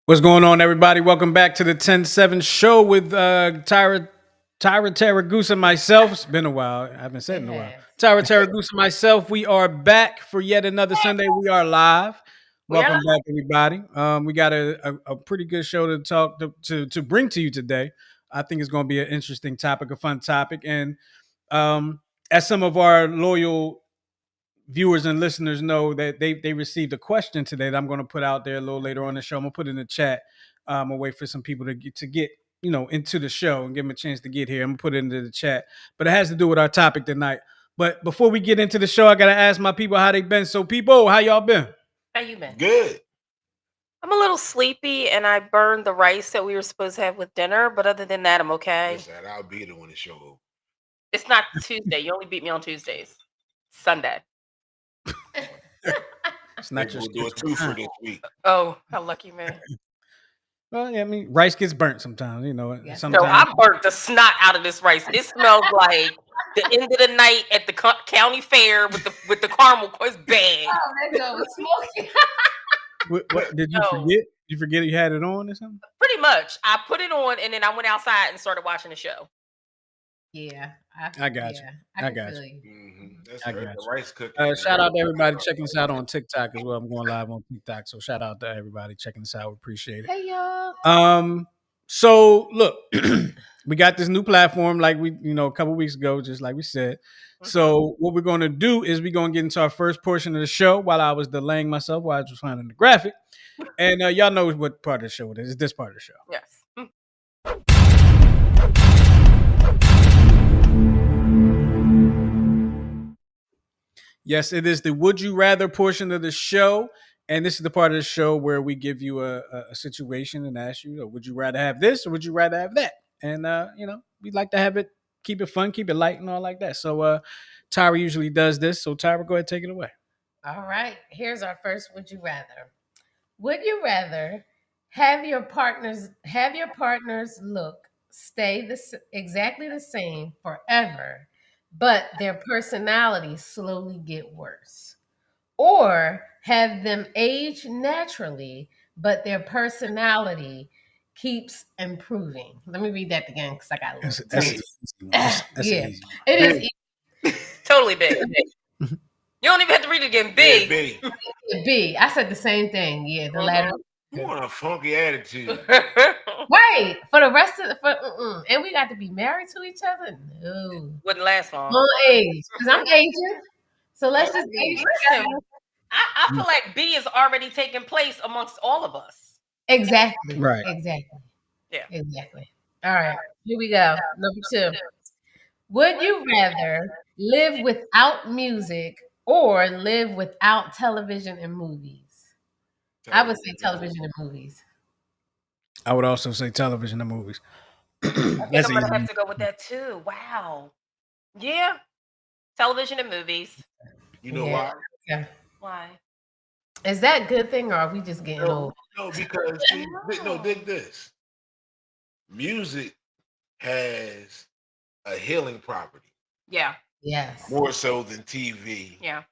What's going on, everybody? Welcome back to the 10-7 show with Tyra Taragoose and myself. It's been a while. I haven't said It in a while. has. Tyra Taragoose and myself. We are back for yet another Sunday. We are live. We are Welcome back, everybody. We got a pretty good show to talk to bring to you today. I think it's going to be an interesting topic, a fun topic, and as some of our loyal viewers and listeners know that they received a question today that I'm going to put out there a little later on the show. I'm going to put it in the chat. I'll wait for some people to get into the show and give them a chance to get here. I'm going to put it into the chat, but it has to do with our topic tonight. But before we get into the show, I got to ask my people how they been. So people, how y'all been? How you been? Good. I'm a little sleepy, and I burned the rice that we were supposed to have with dinner. But other than that, I'm okay. Listen, I'll be there when the show over. It's not Tuesday. You only beat me on Tuesdays. Sunday. It's not We'll just do a twofer this week. Oh, how lucky man! well, yeah, I mean, rice gets burnt sometimes. Yeah. Sometimes. No, I burnt the snot out of this rice. It smells like the end of the night at the county fair with the caramel. It's bad. Oh, that girl was smoking. What did you No. forget? You forget you had it on or something? Pretty much. I put it on, and then I went outside and started watching the show. Yeah, I got you. I can got feel you. Mm-hmm. That's I right. got The you. rice cooking. Shout out to everybody checking us out on TikTok as well. I'm going live on TikTok, so shout out to everybody checking us out. We appreciate it. Hey y'all. So look, we got this new platform, like we, a couple weeks ago, just like we said. So what we're going to do is we're going to get into our first portion of the show while I was delaying myself while I was finding the graphic, and y'all know what part of the show it is. It's this part of the show. Yes. Yes, it is the Would You Rather portion of the show. And this is the part of the show where we give you a situation and ask you, would you rather have this or would you rather have that? And, we'd like to have it, keep it fun, keep it light and all like that. So Tyra usually does this. So Tyra, go ahead, take it away. All right. Here's our first would you rather. Would you rather have your partner's look stay exactly the same forever, but their personality slowly get worse? Or have them age naturally, but their personality keeps improving? Let me read that again because I got a little That's yeah, easy. it is Totally big. You don't even have to read it again. Big. Yeah, B. I said the same thing. Yeah, the latter. you want a funky attitude. Right. For the rest of and we got to be married to each other? No. Wouldn't last long. Full age. Because I'm aging. So let's just age Listen, together. I feel like B is already taking place amongst all of us. Exactly. Right. Exactly. Yeah. Exactly. All right. Here we go. Number 2. Would you rather live without music or live without television and movies? I would say television and movies. I would also say television and movies. I think I'm going to have to go with that too. Wow. Yeah. Television and movies. You know why? Yeah. Why? Is that a good thing or are we just getting old? No, because dig this. Music has a healing property. Yeah. Yes. More so than TV. Yeah.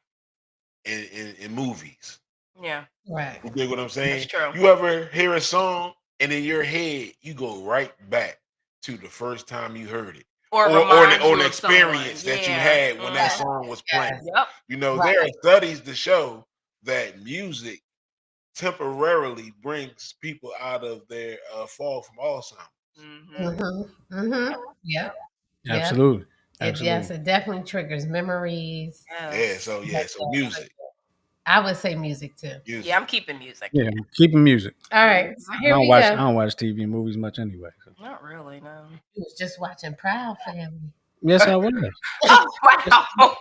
And movies. Yeah. Right. You dig what I'm saying? That's true. You ever hear a song and in your head you go right back to the first time you heard it, or the experience that you had when that song was playing. Yep. There are studies to show that music temporarily brings people out of their fall from Alzheimer's. Yeah. Absolutely. Yes, it definitely triggers memories. Yes. So music. I would say music too. Yeah, I'm keeping music. Yeah, keeping music. All right. Here we I go. don't watch TV and movies much anyway. So. Not really, no. You was just watching Proud Family. Yes, I was. Wow.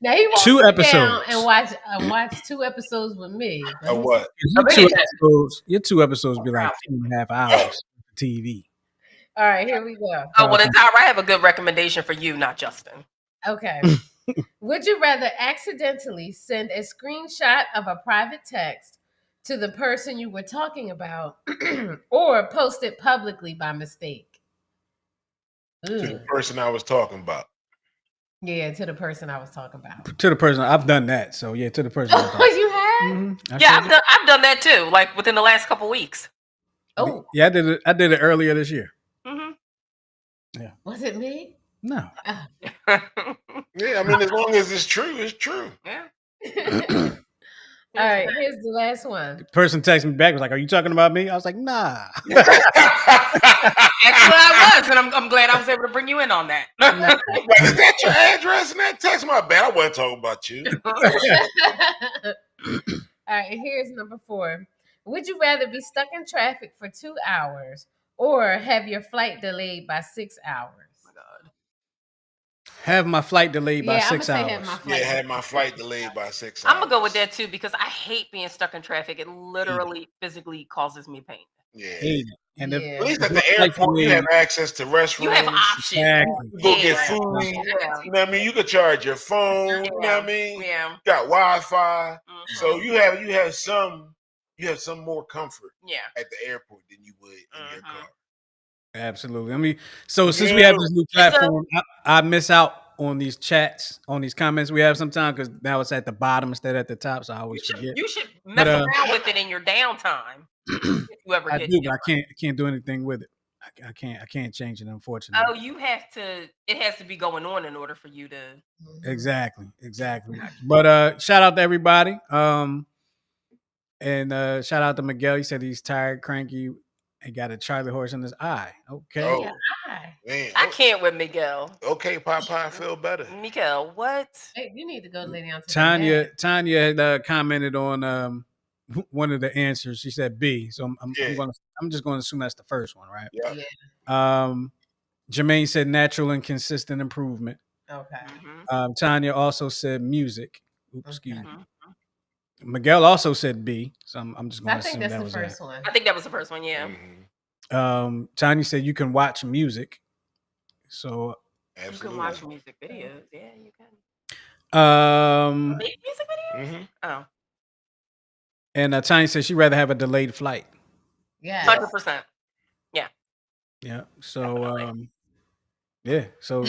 Now he wants 2 to episodes. sit down and watch 2 episodes with me. Of what? Your 2 episodes be like 2.5 hours for TV. All right, here we go. Oh, well, then, Tyra, I have a good recommendation for you, not Justin. Okay. Would you rather accidentally send a screenshot of a private text to the person you were talking about or post it publicly by mistake? To the person I was talking about. Yeah, to the person I was talking about. To the person, I've done that. So yeah, to the person. Oh, you Mm-hmm. Yeah, I've done that too. Like within the last couple weeks. Oh, yeah, I did it earlier this year. Mm-hmm. Yeah. Was it me? No. Yeah, I mean, as long as it's true, it's true. Yeah. All right, here's the last one. The person texted me back was like, "Are you talking about me?" I was like, "Nah." Actually, I was, and I'm glad I was able to bring you in on that. Like, is that your address in that text? My bad. I wasn't talking about you. All right, here's number 4. Would you rather be stuck in traffic for 2 hours or have your flight delayed by 6 hours? Oh my God. Have my flight delayed by Yeah, 6 I'm gonna say hours. have my flight. Yeah, had my flight delayed by 6 hours. I'm gonna go with that too because I hate being stuck in traffic. It literally physically causes me pain. Yeah. Hate it. And Yeah. At least if at my the flight airport, you delayed- have access to restrooms. You have options. Exactly. You go get Yeah. food. Yeah. You know what I mean? You could charge your phone. You know what I mean? Yeah. Got Wi-Fi. Mhm. So you have some more comfort Yeah. at the airport than you would in your car. Absolutely. I mean, so since we have this new platform, I miss out on these chats, on these comments we have sometimes because now it's at the bottom instead of at the top. So I always forget. You should mess around with it in your downtime. If you ever I get do, but I can't do anything with it. I can't change it, unfortunately. Oh, you have to. It has to be going on in order for you to. Exactly. But shout out to everybody. And shout out to Miguel. He said he's tired, cranky, and got a Charlie horse in his eye. Okay. Oh, Hi. man. I can't with Miguel. Okay, Popeye, feel better. Miguel, what? Hey, you need to go lay down to Tanya had commented on one of the answers. She said B. So I'm just going to assume that's the first one, right? Yeah. Jermaine said natural and consistent improvement. Okay. Tanya also said music. Oops, excuse me. Mhm. Miguel also said B, so I'm just going I to think assume that's that the was first one. I think that was the first one. Yeah. Tanya said you can watch music, so You can watch music videos. Yeah, you can. Make music videos. Oh. And Tanya said she'd rather have a delayed flight. Yeah. 100%. Yeah. Yeah. So yeah. So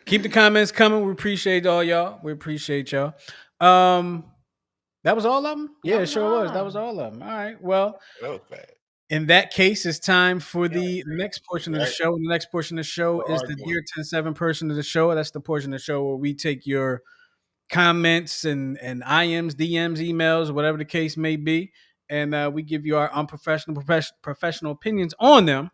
keep the comments coming. We appreciate all y'all. We appreciate y'all. That was all of them? Yeah, it sure was. That was all of them. All right. Well, that was bad. In that case, it's time for the next portion of the show. The next portion of the show is the Dear 10-7 portion of the show. That's the portion of the show where we take your comments and IMs, DMs, emails, whatever the case may be, and we give you our unprofessional, professional opinions on them.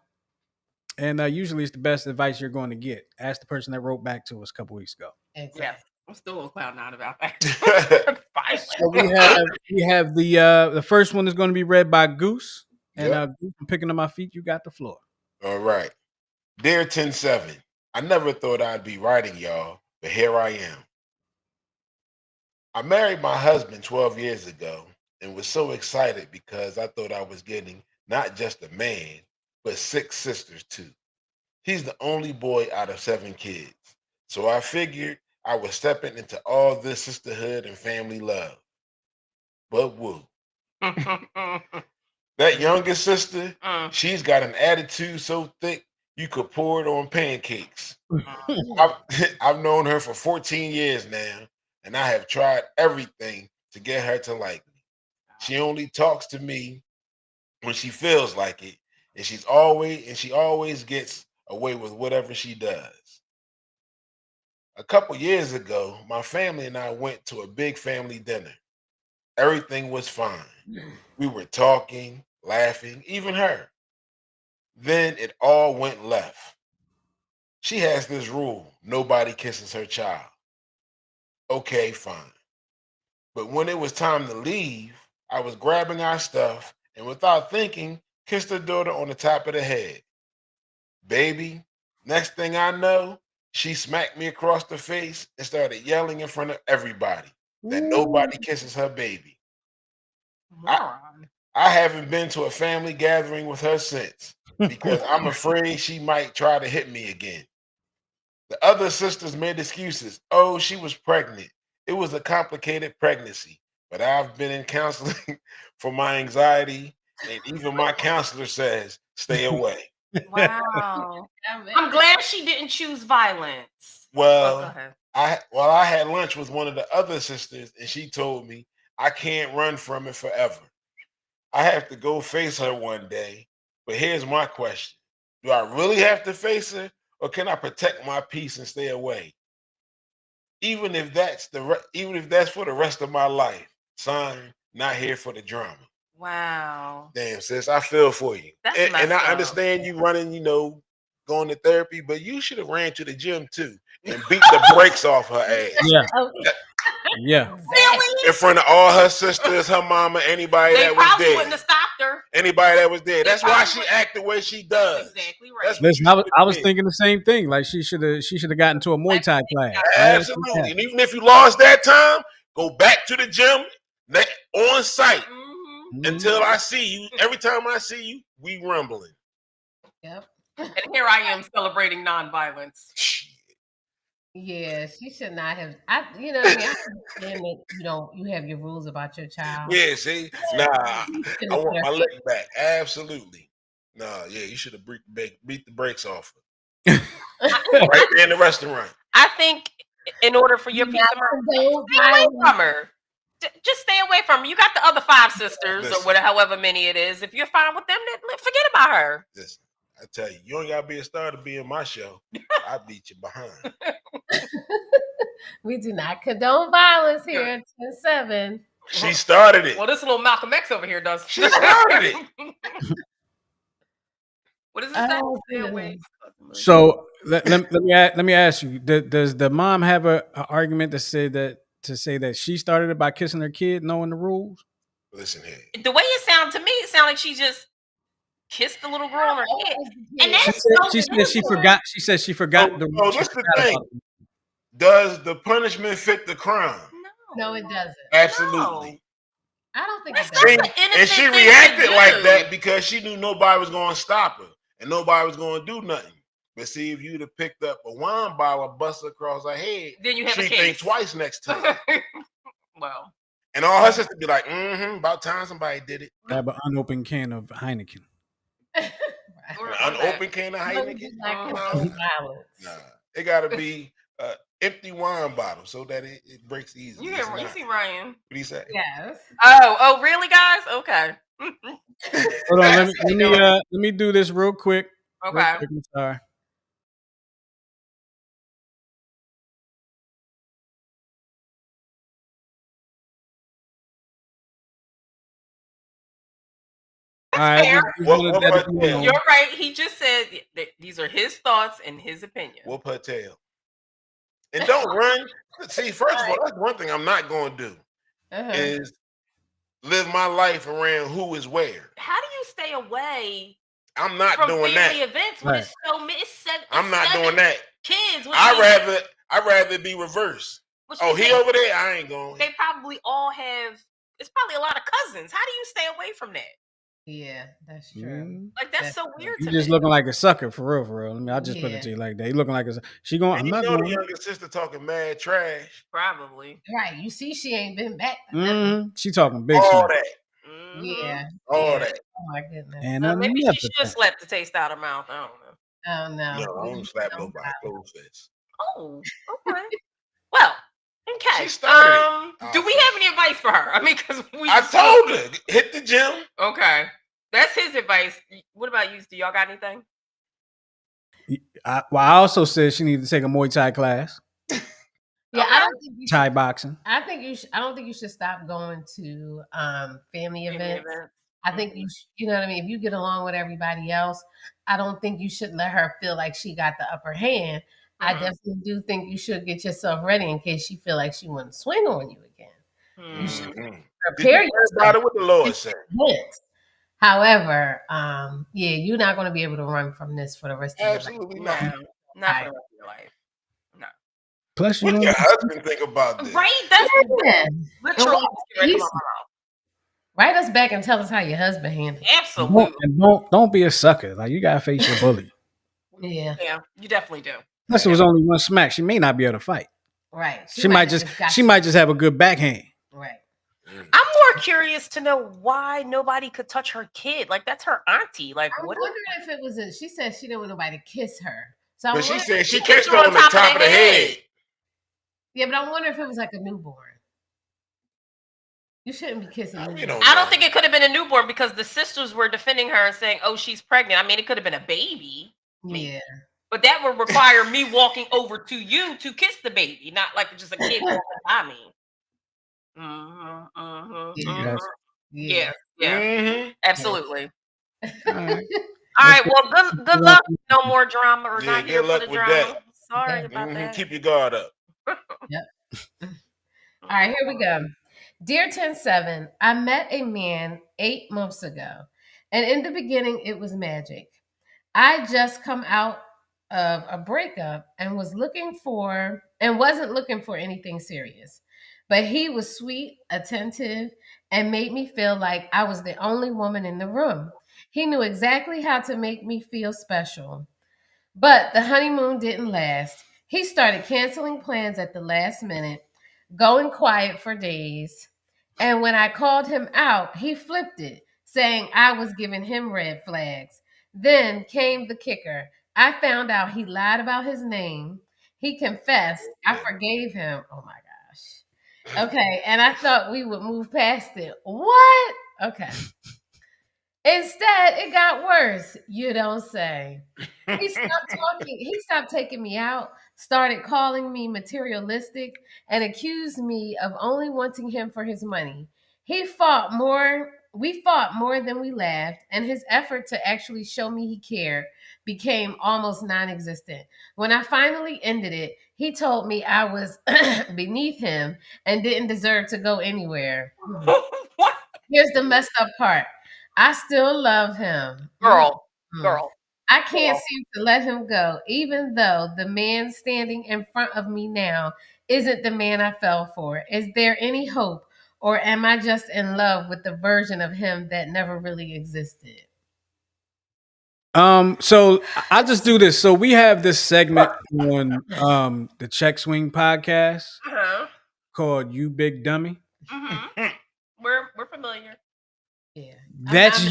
And usually it's the best advice you're going to get. Ask the person that wrote back to us a couple weeks ago. Exactly. Yes. I'm still on cloud nine about that. So we have the first one is going to be read by Goose. And Goose, I'm picking up my feet. You got the floor. All right. Dear 10-7, I never thought I'd be writing y'all, but here I am. I married my husband 12 years ago and was so excited because I thought I was getting not just a man, but 6 sisters too. He's the only boy out of 7 kids. So I figured I was stepping into all this sisterhood and family love. But woo. That youngest sister, she's got an attitude so thick you could pour it on pancakes. I've known her for 14 years now, and I have tried everything to get her to like me. She only talks to me when she feels like it, and she always gets away with whatever she does. A couple years ago, my family and I went to a big family dinner. Everything was fine. We were talking, laughing, even her. Then it all went left. She has this rule: nobody kisses her child. Okay, fine. But when it was time to leave, I was grabbing our stuff and without thinking, kissed her daughter on the top of the head. Baby, next thing I know, she smacked me across the face and started yelling in front of everybody that nobody kisses her baby. I haven't been to a family gathering with her since because I'm afraid she might try to hit me again. The other sisters made excuses. Oh, she was pregnant. It was a complicated pregnancy, but I've been in counseling for my anxiety, and even my counselor says, stay away. Wow. I'm glad she didn't choose violence. Well, I had lunch with one of the other sisters, and she told me I can't run from it forever. I have to go face her one day. But here's my question: do I really have to face her, or can I protect my peace and stay away? Even if that's for the rest of my life. Son, not here for the drama. Wow. Damn, sis, I feel for you. That's And messed I up. understand you running, going to therapy, but you should have ran to the gym too and beat the brakes off her ass. Yeah. Okay. Yeah. Really? In front of all her sisters, her mama, anybody They that was probably there. wouldn't have stopped her. Anybody that was there. They That's why probably she wouldn't- act the way she does. That's exactly right. That's what Listen, you I was should've did. thinking the same thing. Like she should have gotten to a Muay Thai class. Absolutely. And even if you lost that time, go back to the gym on site until I see you. Every time I see you, we rumbling. Yep. And here I am celebrating nonviolence. Yeah, she should not have. You know what I mean? I understand that you have your rules about your child. Yeah, see? Nah, I want my lick back. Absolutely. Nah, yeah, you should have beat the brakes off her. Right there in the restaurant. I think in order for your peace of mind, stay away from her. Just stay away from her. You got the other 5 sisters or whatever, however many it is. If you're fine with them, then forget about her. Listen, I tell you, you ain't gotta be a star to be in my show. I beat you behind. We do not condone violence here at 10-7. She started it. Well, this little Malcolm X over here does. She started it. What does it say? Stay away. So let me ask you: does the mom have an argument to say that she started it by kissing her kid, knowing the rules? Listen here. The way it sounded to me, it sounded like she just kissed the little girl on her head, and that's she said she forgot. She said she forgot the. Oh, that's the thing. Does the punishment fit the crime? No, it doesn't. Absolutely. No. I don't think it That's does. And she reacted like that because she knew nobody was going to stop her and nobody was going to do nothing. But see, if you'd have picked up a wine bottle and busted across her head, then you have she'd a case. think twice next time. Well, and all her sisters be like, about time somebody did it. Have an unopened can of Heineken. An unopened can of Heineken? Nah, it got to be empty wine bottle so that it breaks easy. You see Ryan. What do you say? Yes. Oh, really, guys? Okay. Hold on, let me do this real quick. Okay. Real quick, I'm sorry. That's all right, fair. You're right. He just said that these are his thoughts and his opinion. Whoop her tail. And don't run. See, first of all, that's one thing I'm not going to do is live my life around who is where. How do you stay away? I'm not from doing family that. Events when it's so I'm not doing that. Kids. I'd rather be reversed. Oh, he over there? I ain't going. They probably all have. It's probably a lot of cousins. How do you stay away from that? Yeah, that's true. Like that's so weird. You just looking like a sucker for real. I mean, I just put it to you like that. You looking like she going. I'm not the going. younger sister talking mad trash. Probably. Right. You see, she ain't been back. She talking big. All that. Yeah. All that. Oh my goodness. And maybe she should have slapped the taste out of her mouth. I don't know. Oh no. No, I don't slap nobody. Close fist. Oh, okay. Well, okay. She started do we have any advice for her? I mean, because I told her hit the gym. Okay, that's his advice. What about you? Do y'all got anything? I also said she needed to take a Muay Thai class. Yeah, I don't think Thai boxing. I think you should. I don't think you should stop going to family events. I think you know what I mean. If you get along with everybody else, I don't think you should let her feel like she got the upper hand. I definitely do think you should get yourself ready in case she feel like she wouldn't swing on you again. You should prepare yourself. What the Lord said. However, yeah, you're not going to be able to run from this for the rest of your life. Absolutely not. Not for the rest of your life. No. Plus, what do your husband think about this? Right? That's literally. Write us back and tell us how your husband handled it. Absolutely. Don't be a sucker. Like you gotta face your bully. Yeah, you definitely do. Unless it was only one smack, she may not be able to fight. Right. She might just have a good backhand. Right. I'm more curious to know why nobody could touch her kid. Like that's her auntie. Like I'm wondering if it was she said she didn't want nobody to kiss her. So but she said she kissed her on the top of the head. Yeah, but I wonder if it was like a newborn. You shouldn't be kissing I newborns. don't think it could have been a newborn because the sisters were defending her and saying, "Oh, she's pregnant." I mean, it could have been a baby. Maybe. Yeah. But that would require me walking over to you to kiss the baby, not like just a kid walking by me. Yeah. Absolutely. All right. All right. Well, good luck. No more drama. We're not here good for luck the with drama. that. Sorry about that. Keep your guard up. Yep. All right, here we go. Dear 107, I met a man 8 months ago, and in the beginning, it was magic. I just come out of a breakup and wasn't looking for anything serious. But he was sweet, attentive, and made me feel like I was the only woman in the room. He knew exactly how to make me feel special. But the honeymoon didn't last. He started canceling plans at the last minute, going quiet for days. And when I called him out, he flipped it, saying I was giving him red flags. Then came the kicker. I found out he lied about his name. He confessed. I forgave him. Oh my gosh. Okay. And I thought we would move past it. What? Okay. Instead, it got worse. You don't say. He stopped talking. He stopped taking me out, started calling me materialistic, and accused me of only wanting him for his money. We fought more than we laughed, and his effort to actually show me he cared became almost non existent. When I finally ended it, he told me I was beneath him and didn't deserve to go anywhere. What? Here's the messed up part. I still love him. Girl. I can't seem to let him go, even though the man standing in front of me now isn't the man I fell for. Is there any hope, or am I just in love with the version of him that never really existed? So I'll just do this. So we have this segment on the Check Swing podcast called "You Big Dummy." We're familiar. Yeah, that's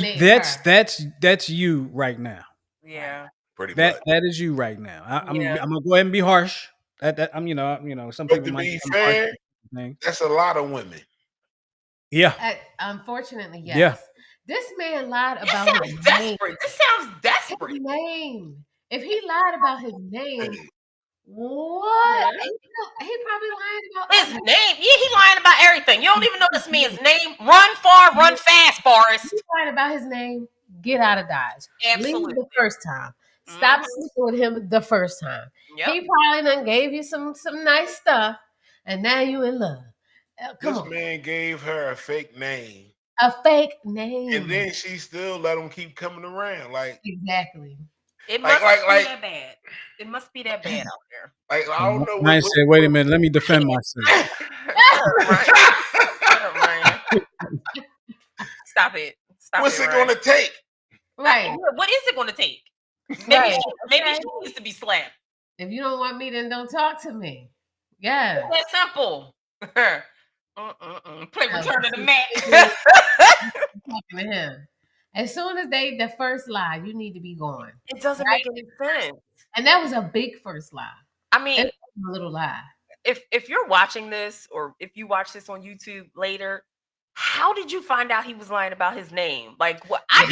you right now. Yeah, pretty much. That is you right now. I'm gonna go ahead and be harsh. I'm some people might be fair. That's a lot of women. Yeah. Unfortunately, yes. Yeah. This man lied about his name. This sounds desperate. His name. If he lied about his name, what? He probably lied about his name. Yeah, he lying about everything. You don't even know this man's name. Run far, run fast, Forrest. He lied about his name. Get out of Dodge. Absolutely. Leave the first time. Stop sleeping with him the first time. Yep. He probably done gave you some nice stuff, and now you in love. This man gave her a fake name. A fake name. And then she still let him keep coming around. Like exactly. It must be that bad. It must be that bad out there. Like I don't know. Ryan said, "Wait a minute, let me defend myself." Stop it. What's it going to take? Right. What is it going to take? Maybe she needs to be slapped. If you don't want me, then don't talk to me. Yeah. That's simple. Play Return to the Mac. Talking to him. As soon as the first lie, you need to be gone. It doesn't make any sense. And that was a big first lie. I mean, it was a little lie. If you're watching this, or if you watch this on YouTube later, how did you find out he was lying about his name? Like, what? I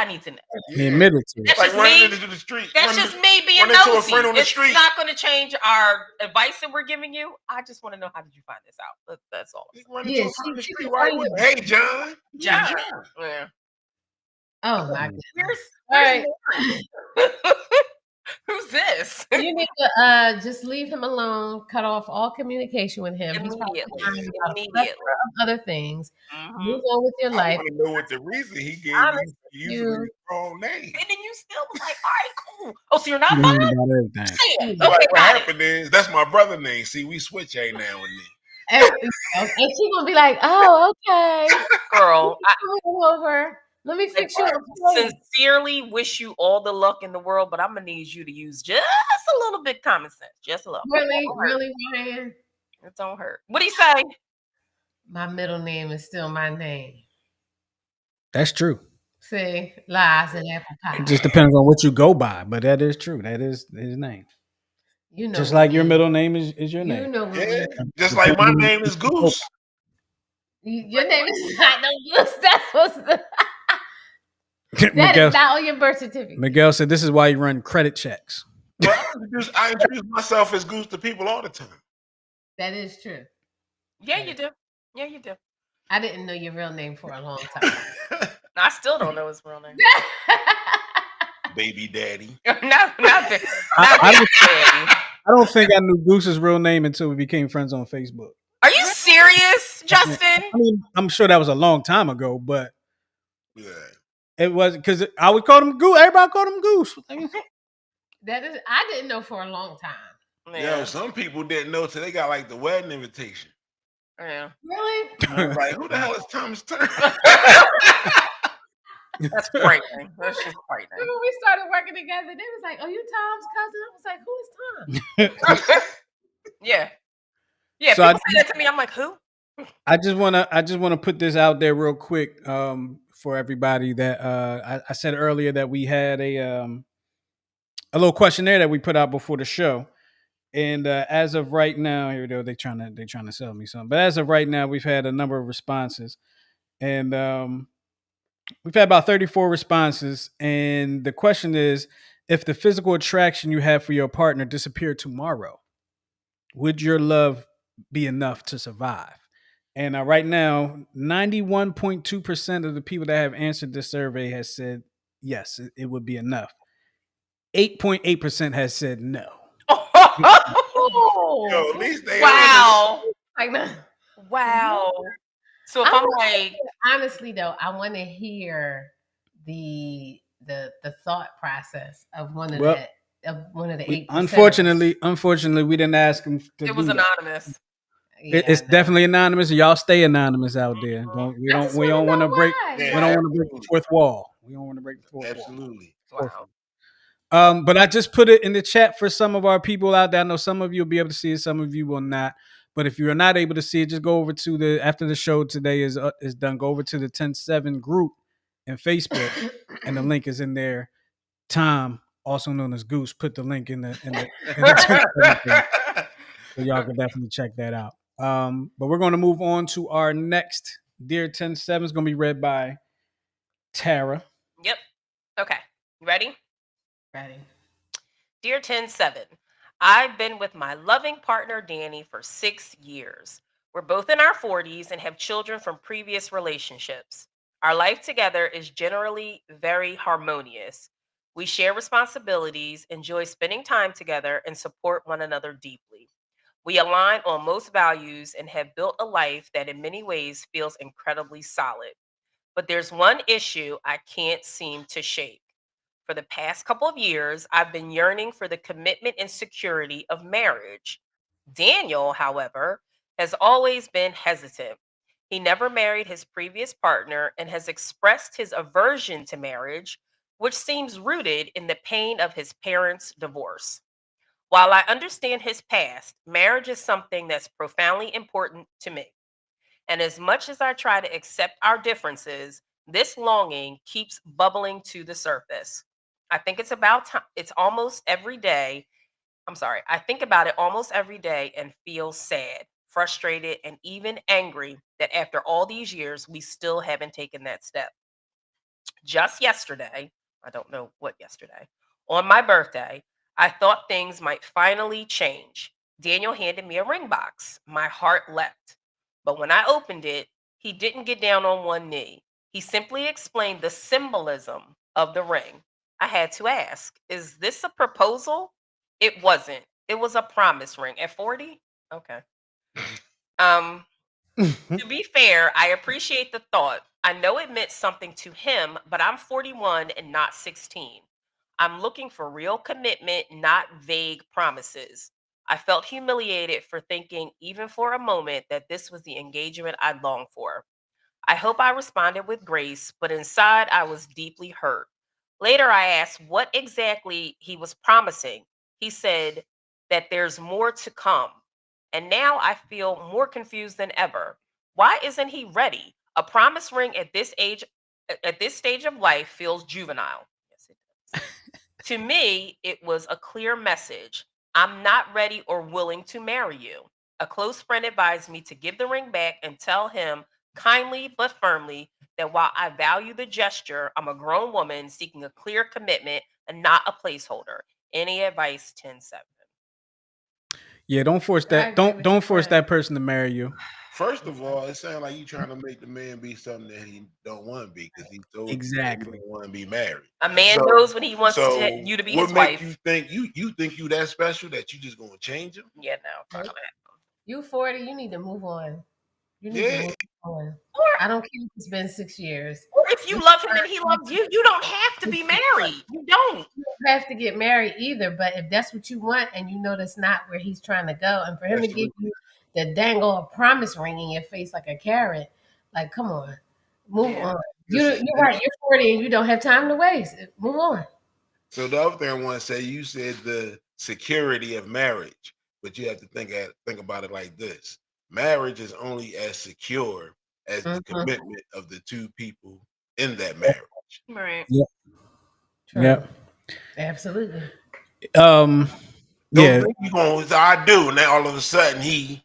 need to know. He admitted to it. That's like running into the street. That's just me being nosy. It's not going to change our advice that we're giving you. I just want to know, how did you find this out? That's all. Yeah, the street. Hey, John. Yeah. Oh my goodness. All right. Who's this? You need to just leave him alone. Cut off all communication with him. Immediately. Other things. Move on with your life. I want to know what the reason he gave you the wrong name. And then you still was like, all right, cool. Oh, so you're not fine? Okay, what happened is that's my brother's name. See, we switch every now and then. And she's gonna be like, oh, okay. Girl, over. Let me fix you. Sincerely wish you all the luck in the world, but I'm gonna need you to use just a little bit common sense. Just a little. Really, Ryan? It don't hurt. What'd he say? My middle name is still my name. That's true. See, lies and apple pie. It just depends on what you go by, but that is true. That is his name. You know, just like your middle name is your name. You know, just like my name is Goose. Your name is not no Goose. That's what's that Miguel, is not on your birth certificate. Miguel said this is why you run credit checks. Well, I introduce myself as Goose to people all the time. That is true. Yeah, you do. Yeah, you do. I didn't know your real name for a long time. I still don't know his real name. Baby daddy. not daddy. I don't think I knew Goose's real name until we became friends on Facebook. Are you serious, Justin? I mean, I'm sure that was a long time ago, but Yeah. it was because I would call him Goose. Everybody called him Goose. That is, I didn't know for a long time. Yeah. Yo, some people didn't know till they got like the wedding invitation. Yeah. Really? I was like, who the hell is Thomas Turner? That's frightening. That's just frightening. When we started working together, they was like, "Oh, you Tom's cousin?" I was like, "Who is Tom?" Yeah. Yeah. So People say that to me. I'm like, who? I just wanna put this out there real quick for everybody that I said earlier that we had a little questionnaire that we put out before the show. And as of right now, here we go. They're trying to sell me something. But as of right now, we've had a number of responses. And we've had about 34 responses. And the question is, if the physical attraction you have for your partner disappeared tomorrow, would your love be enough to survive? And right now, 91.2% of the people that have answered this survey has said yes, it would be enough. 8.8% has said no. Yo, at least they Wow. Like, Wow. So if I'm like, honestly though, I want to hear the thought process of one of the 8%. Unfortunately, we didn't ask them. It was anonymous. It's definitely anonymous, and y'all stay anonymous out there. We don't want to break. We don't want to break the fourth wall. We don't want to break the fourth wall. Absolutely. Wow. But I just put it in the chat for some of our people out there. I know some of you will be able to see it, some of you will not. But if you're not able to see it, just go over to after the show today is done. Go over to the 10-7 group in Facebook, and the link is in there. Tom, also known as Goose, put the link in the 10-7 group. So y'all can definitely check that out. But we're going to move on to our next Dear 10-7 is going to be read by Tara. Yep. Okay. You ready? Ready. Dear 10-7, I've been with my loving partner Danny for 6 years. We're both in our 40s and have children from previous relationships. Our life together is generally very harmonious. We share responsibilities, enjoy spending time together, and support one another deeply. We align on most values and have built a life that in many ways feels incredibly solid. But there's one issue I can't seem to shake. For the past couple of years, I've been yearning for the commitment and security of marriage. Daniel, however, has always been hesitant. He never married his previous partner and has expressed his aversion to marriage, which seems rooted in the pain of his parents' divorce. While I understand his past, marriage is something that's profoundly important to me. And as much as I try to accept our differences, this longing keeps bubbling to the surface. I think it's about time. It's almost every day. I'm sorry. I think about it almost every day and feel sad, frustrated, and even angry that after all these years, we still haven't taken that step. Just yesterday, I don't know what yesterday, on my birthday, I thought things might finally change. Daniel handed me a ring box. My heart leapt. But when I opened it, he didn't get down on one knee. He simply explained the symbolism of the ring. I had to ask, is this a proposal? It wasn't. It was a promise ring. At 40? Okay. To be fair, I appreciate the thought. I know it meant something to him, but I'm 41 and not 16. I'm looking for real commitment, not vague promises. I felt humiliated for thinking, even for a moment, that this was the engagement I longed for. I hope I responded with grace, but inside I was deeply hurt. Later, I asked what exactly he was promising. He said that there's more to come. And now I feel more confused than ever. Why isn't he ready? A promise ring at this stage of life feels juvenile. Yes, it does. To me, it was a clear message. I'm not ready or willing to marry you. A close friend advised me to give the ring back and tell him kindly but firmly that while I value the gesture, I'm a grown woman seeking a clear commitment and not a placeholder. Any advice, 10-7? Yeah, don't force I that. agree with your Don't force friend. that person to marry you. First of all, it sounds like you trying to make the man be something that he don't want to be because he told you that he Exactly. don't want to be married. A man So, knows when he wants so you to be what his make you wife. think you think you that special that you just gonna change him? Yeah, no, fuck Nope. that. You 40, you need to move on. You need to Yeah. move on. Or, I don't care if it's been 6 years. or if You you love him and he loves you, you don't have to be married. You don't. don't have to get married either, but if that's what you want and you know that's not where he's trying to go, and for him to give Especially you the dangle a promise ring in your face like a carrot, like come on, move Yeah. on. listen, You're right. You're 40 and you don't have time to waste. Move on. so the other thing I want to say, you said the security of marriage, but you have to think about it like this: marriage is only as secure as the Mhm. commitment of the two people in that marriage. Right. Yep. True. Yep. Absolutely. Um. Don't Yeah. think you going to I do, and then all of a sudden the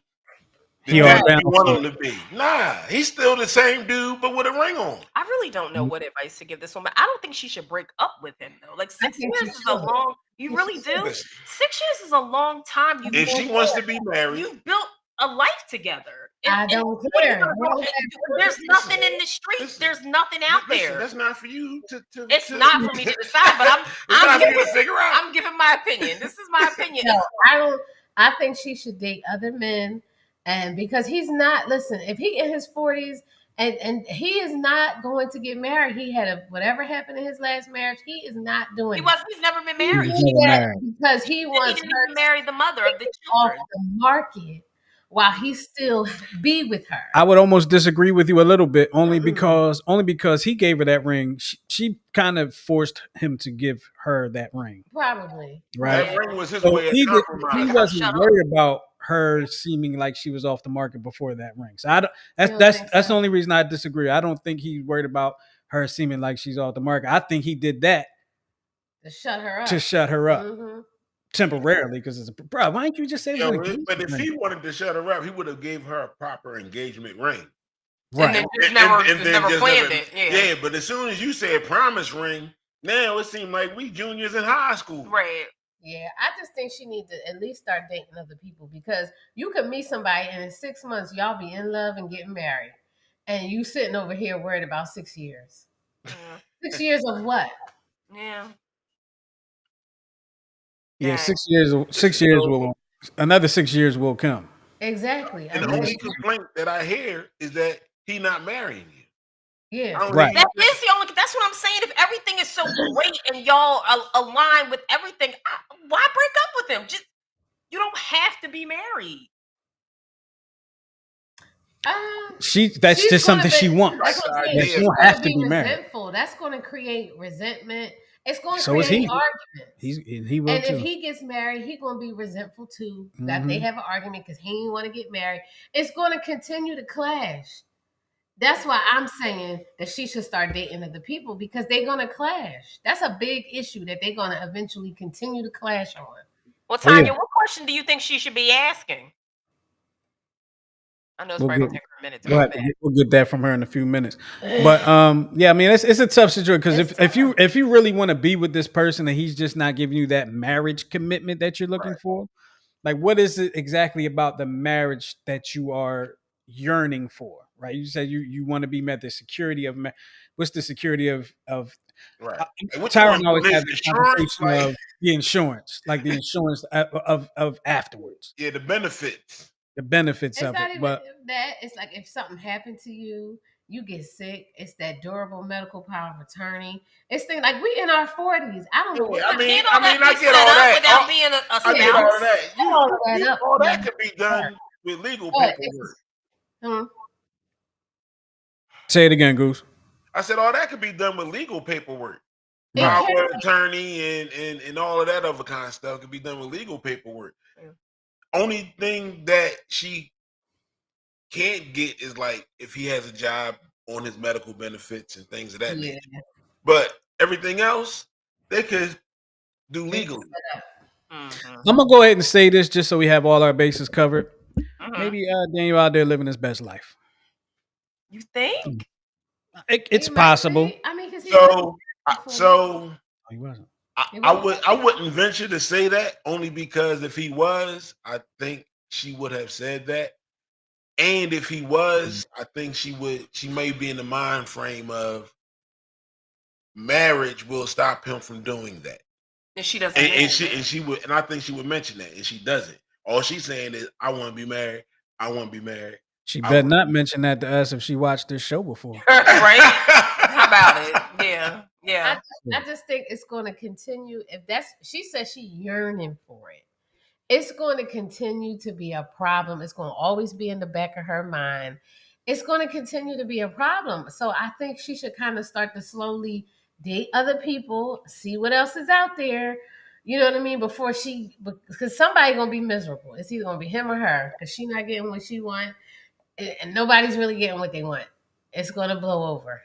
He all Right. dude down you want for him to be. Nah, he's still the same dude, but with a ring on. I really don't know it. what advice to give this woman. I don't think she should break up with him though. Like I six think she years is a should. long. You I think she really should. do. Listen, 6 years is a long time. I You if don't she wants to care. be married, you built a life together, I and don't what are you care. gonna go? There's listen, nothing in the streets. listen, There's nothing out listen. there. That's not for you It's not for me to decide, but it's I'm not for giving you to figure out. I'm giving my opinion. This is my opinion. No, I don't. I think she should date other men, and because he's not. Listen, if he in his 40s and he is not going to get married, he had a whatever happened in his last marriage. He is not doing it. He's never been He He married. was did never that married. because he He wants didn't her even marry the mother take of the it off children. the market while he still be with her. I would almost disagree with you a little bit, Mm-mm. only because he gave her that ring. She kind of forced him to give her that ring, Probably, right? That Yeah. ring was his So way of he Get her to compromising. wasn't shut up. worried about her seeming like she was off the market before that ring. So I don't, you don't think that's the so? only reason I disagree. I don't think he's worried about her seeming like she's off the market. I think he did that To shut her to up. shut her up Hmm. temporarily because it's a bro. Why didn't you just say it was an engagement But if ring? he wanted to shut her up, he would have gave her a proper engagement ring. And then Right. And then never just planned never, it. Yeah. yeah. But as soon as you said promise ring, now it seemed like we juniors in high school. Right. Yeah, I just think she needs to at least start dating other people because you could meet somebody and in 6 months y'all be in love and getting married, and you sitting over here worried about 6 years. Yeah. 6 years of what? Yeah. Yeah, Dang. 6 years. Listen, 6 years so, will another 6 years will come. Exactly. and I'm the only saying, complaint that I hear is that he not marrying you. I yeah. don't Right. hear That is the only. That's what I'm saying. If everything is so great and y'all align with everything, why break up with him? Just you don't have to be married. That's She's just gonna something be she that's wants. what the I'm saying. But idea she She's don't gonna have to be be married. resentful. That's gonna create resentment. It's gonna So is create he. arguments. He will And if too. he gets married, he gonna be resentful too that they Hmm. have an argument because he didn't want to get married. It's gonna continue to clash. That's why I'm saying that she should start dating other people because they're gonna clash. That's a big issue that they're gonna eventually continue to clash on. Well, Oh yeah, Tanya, what question do you think she should be asking? I know it's we'll probably get gonna take her a minute to come back. we'll get that from her in a few minutes. But yeah, I mean it's a tough situation because It's if you really want to be with this person and he's just not giving you that marriage commitment that you're looking for, like what is it exactly about the marriage that you are yearning for? Right? You said you want to be met the security of what's the security of right. uh, Like, what you Tyron want always from this has this insurance? conversation Like, of the insurance, like the insurance of afterwards, yeah, the benefits. the benefits It's of it. not even But that. It's like if something happened to you, you get sick. It's that durable medical power of attorney. It's things like we in our 40s. I don't know Yeah, what But can't I all that mean, I be get set all up that. without being a I get all of spouse? that. all of that up. All that could be done with legal But paperwork. hmm, say it again, Goose. I said all that could be done with legal paperwork. it Right. Power can of attorney and all of that other kind of stuff could be done with legal paperwork. Yeah. Only thing that she can't get is like if he has a job on his medical benefits and things of that yeah. nature. But everything else they could do They can legally. set up. Mm-hmm. I'm gonna go ahead and say this just so we have all our bases covered. Mm-hmm. Maybe Daniel out there living his best life. You think? It's He might possible. be. I mean, because he was So, before. so Oh, he wasn't. He I was. would I wouldn't venture to say that only because if he was, I think she would have said that. And if he was, I think she may be in the mind frame of marriage will stop him from doing that. And she doesn't And, know and she that. and she would and I think she would mention that and she doesn't. All she's saying is I want to be married. I want to be married. She I better want not mention that to us if she watched this show before. Right? How about it? Yeah. I, Yeah. I just think it's going to continue. If that's, she says she yearning for it. It's going to continue to be a problem. It's going to always be in the back of her mind. It's going to continue to be a problem. So I think she should kind of start to slowly date other people, see what else is out there. You know what I mean? Before she, because somebody gonna be miserable. It's either gonna be him or her, because she not getting what she want, and nobody's really getting what they want. It's gonna blow over.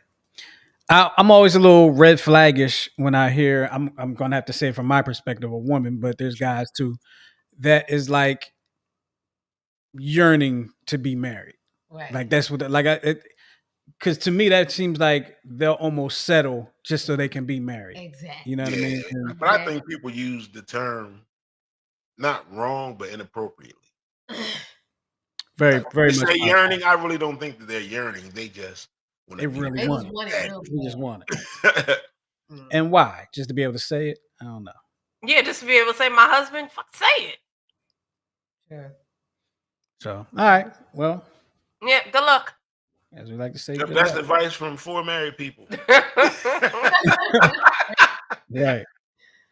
I'm always a little red flaggish when I hear. I'm gonna have to say from my perspective, a woman, but there's guys too that is like yearning to be married. Right. Like that's what like because to me that seems like they'll almost settle just so they can be married. You Exactly. know what I yeah, mean? And but I Exactly. think people use the term not wrong but inappropriately. very, Like very they much say possible. yearning, I really don't think that they're yearning. They just want They to be really They just want want it married. real it. They just bad. want it. Mm. And why? Just to be able to say it? I don't know. Yeah, just to be able to say my husband, fuck say it. Sure. So, all right. Well, Yeah, good luck. as we like to say, If good that's luck. advice from 4 married people. Right.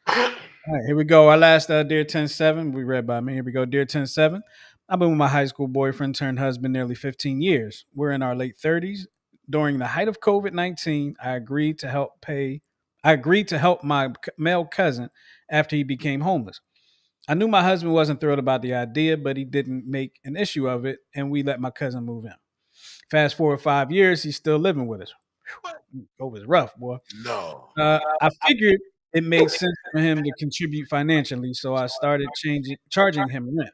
All right, here we go. Our last Dear 107 we read by me. Here we go. Dear 107. I've been with my high school boyfriend turned husband nearly 15 years. We're in our late 30s. During the height of COVID-19, I agreed to help my male cousin after he became homeless. I knew my husband wasn't thrilled about the idea, but he didn't make an issue of it, and we let my cousin move in. Fast forward 5 years, he's still living with us. Oh, it was rough, boy. No. I figured it made sense for him to contribute financially, so I started charging him rent.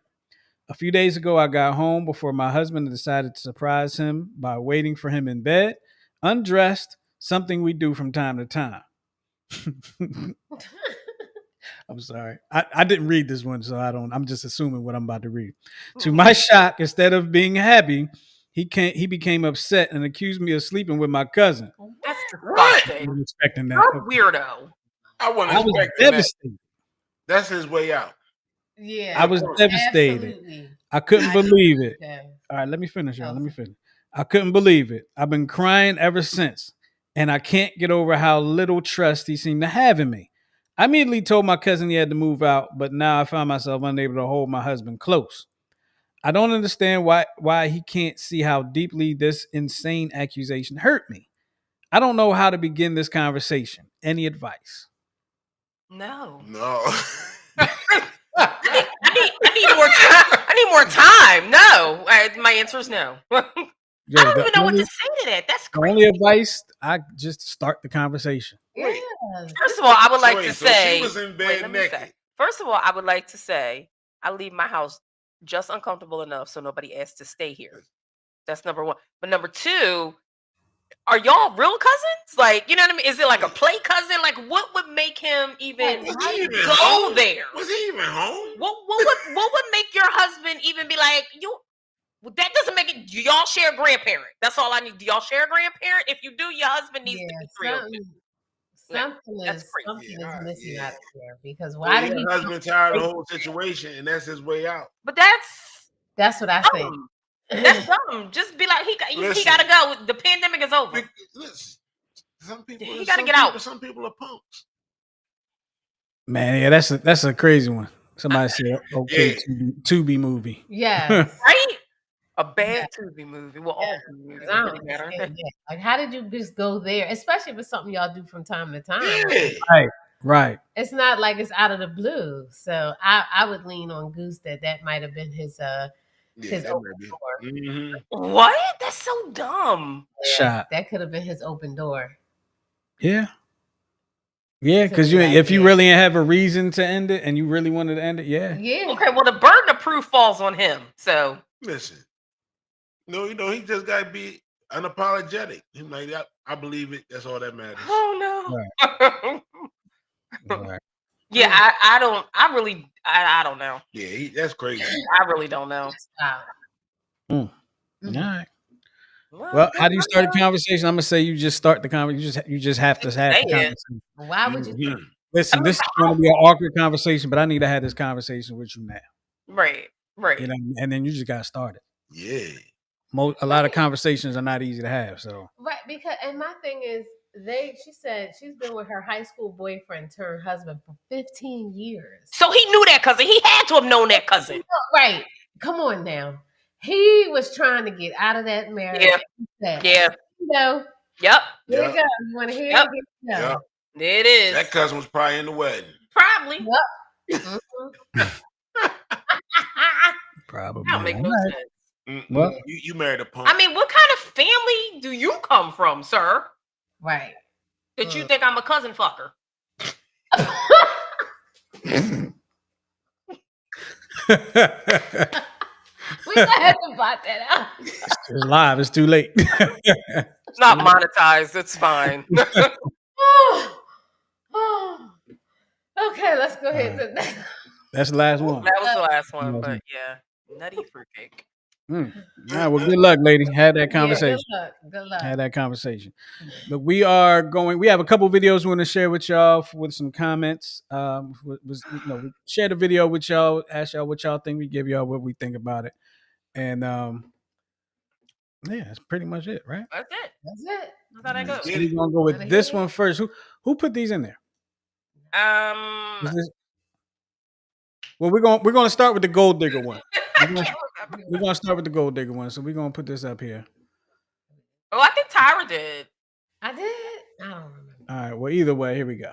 A few days ago, I got home before my husband decided to surprise him by waiting for him in bed, undressed, something we do from time to time. I'm sorry. I didn't read this one, so I'm just assuming what I'm about to read. To my shock, instead of being happy, he became upset and accused me of sleeping with my cousin. That's What? I disgusting. wasn't expecting that. You're a Okay. weirdo. I wasn't I was expecting that. devastated. That's his way out. I Yeah. was Good point. devastated. Absolutely. I couldn't I believe it. okay. All right, let me finish, y'all. Let me Okay. finish. I couldn't believe it. I've been crying ever since, and I can't get over how little trust he seemed to have in me. I immediately told my cousin he had to move out, but now I found myself unable to hold my husband close. I don't understand why he can't see how deeply this insane accusation hurt me. I don't know how to begin this conversation. Any advice? No. No. I need more time. I need more time. No. My answer is no. I Yo, don't even know what to say to that. That's the only crazy. advice I just start the conversation. Wait. Yeah. First of all, I would So like wait, to so she say, was in wait, bed let me say. naked. First of all, I would like to say I leave my house just uncomfortable enough so nobody asks to stay here. That's number one. But number two, are y'all real cousins? Like, you know what I mean? Is it like a play cousin? Like, what would make him even Was he even go home? there? Was he even home? What would make your husband even be like, you? Well, that doesn't make it. Do y'all share a grandparent? That's all I need. Do y'all share a grandparent? If you do, your husband needs to Yeah. be thrilled. That's crazy. Something is Yeah, missing yeah. out of here because Or why did your he? husband tired of the whole situation and that's his way out. But that's That's what I think. dumb. That's dumb. Just be like, he Listen. got to go. The pandemic is over. Listen, some people He gotta get out. Some people are punks. Man, yeah, that's a crazy one. Somebody said, "Okay, Yeah. to be movie." Yes. Right? A bad Yeah. Tubi movie. Well, Yeah. all Tubi movies, 'Cause I it don't really matter. understand that. Like, how did you just go there? Especially if it's something y'all do from time to time. Yeah. Right. It's not like it's out of the blue. So I would lean on Goose that might have been his Yeah, his that open might be. door. Mm-hmm. What? That's so dumb. Yeah, Shot. that could have been his open door. Yeah. Yeah, To because be like, if you yeah. really have a reason to end it and you really wanted to end it, yeah. Yeah. Okay, well, the burden of proof falls on him. So Listen. No, he just gotta be unapologetic. He's like, I believe it. That's all that matters. Oh Right. no. Right. Yeah, I don't. I don't know. Yeah, that's crazy. I really don't know. Wow. All Mhm. right. Well, Well, good how do you luck, start a y'all. conversation? I'm gonna say you just start the conversation. You just have to Just have say the it. conversation. Why would you? Mhm. Listen, I mean, this is going to be an awkward conversation, but I need to have this conversation with you now. right, You right. know, and then you just got to start it. Yeah. A lot of conversations are not easy to have. So Right, because and my thing is she said she's been with her high school boyfriend to her husband for 15 years. So he knew that cousin. He had to have known that cousin. Right. Come on now. He was trying to get out of that marriage. Yeah. He said, Yeah. you know, Yep. here Yep. it goes. You want to hear Yep. it? Here it goes. Yep. It is. That cousin was probably in the wedding. Probably. Mhm. probably. That don't make no All right. sense. Well, you married a punk. I mean, what kind of family do you come from, sir? Right. That you think I'm a cousin fucker? We gonna have to blot that out. it's live. It's too late. It's not monetized. It's fine. Okay, let's go ahead to the next. That's the last one. That was the last one, Mhm. but yeah, nutty fruitcake. All right. Well, good luck, lady. Had that Yeah, conversation. good luck. Had that conversation. Look, we have a couple videos we want to share with y'all with some comments. We shared a video with y'all, ask y'all what y'all think. We give y'all what we think about it. And yeah, that's pretty much it, right? That's it. That's it. That's how that goes. So we're gonna go with this one first. Who put these in there? Well, we're gonna start with the gold digger one. We're gonna start with the gold digger one. So we're gonna put this up here. Oh, I think Tyra did. I did. I don't remember. All right. Well, either way, here we go.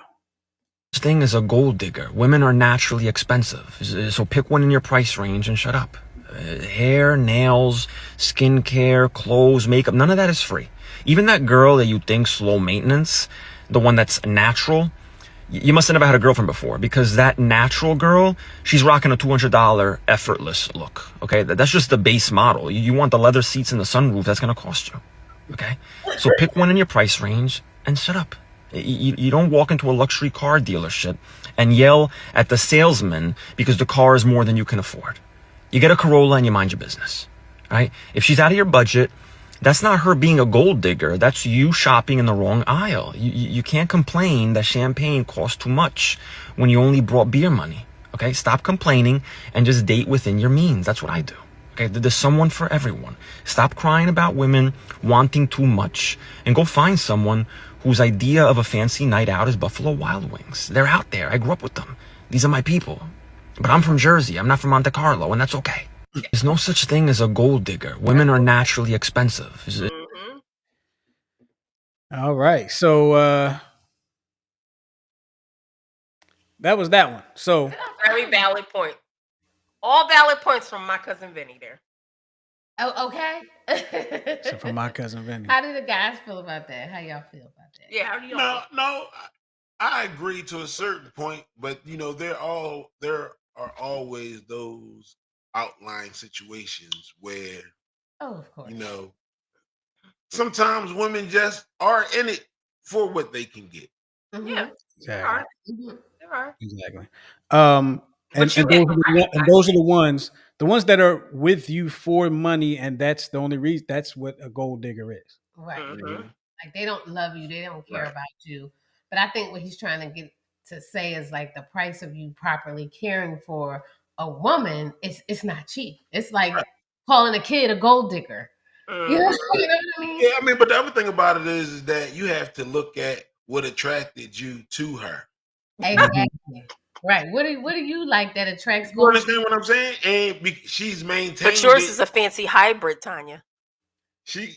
Thing is a gold digger. Women are naturally expensive, so pick one in your price range and shut up. Hair, nails, skincare, clothes, makeup, none of that is free. Even that girl that you think's low maintenance, the one that's natural, you must have never had a girlfriend before, because that natural girl, she's rocking a $200 effortless look. Okay, that's just the base model. You want the leather seats and the sunroof, that's gonna cost you. Okay, so pick one in your price range and shut up. You don't walk into a luxury car dealership and yell at the salesman because the car is more than you can afford. You get a Corolla and you mind your business, right? If she's out of your budget, that's not her being a gold digger. That's you shopping in the wrong aisle. You can't complain that champagne costs too much when you only brought beer money, okay? Stop complaining and just date within your means. That's what I do. Okay, there's someone for everyone. Stop crying about women wanting too much and go find someone whose idea of a fancy night out is Buffalo Wild Wings. They're out there. I grew up with them. These are my people. But I'm from Jersey. I'm not from Monte Carlo, and that's okay. There's no such thing as a gold digger. Women are naturally expensive. Mm-hmm. All right. So that was that one. So Very valid point. All valid points from my cousin Vinny there. Oh, okay. so for my cousin Vinny. How do the guys feel about that? How y'all feel about that? Yeah, how do you No, I agree to a certain point, but there are always those outlying situations where of course. Sometimes women just are in it for what they can get. Mm-hmm. Yeah, Exactly. there are. Exactly. But those are the ones that are with you for money, and that's the only reason. That's what a gold digger is. Right. Mm-hmm. Like they don't love you, they don't care about you. But I think what he's trying to get to say is like the price of you properly caring for a woman it's not cheap. It's like calling a kid a gold digger. Mm-hmm. You know what I mean? Yeah, I mean, but the other thing about it is that you have to look at what attracted you to her. Exactly. Right. What do you like that attracts You gold? understand what I'm saying? And she's maintained. But yours is a fancy hybrid, Tanya. She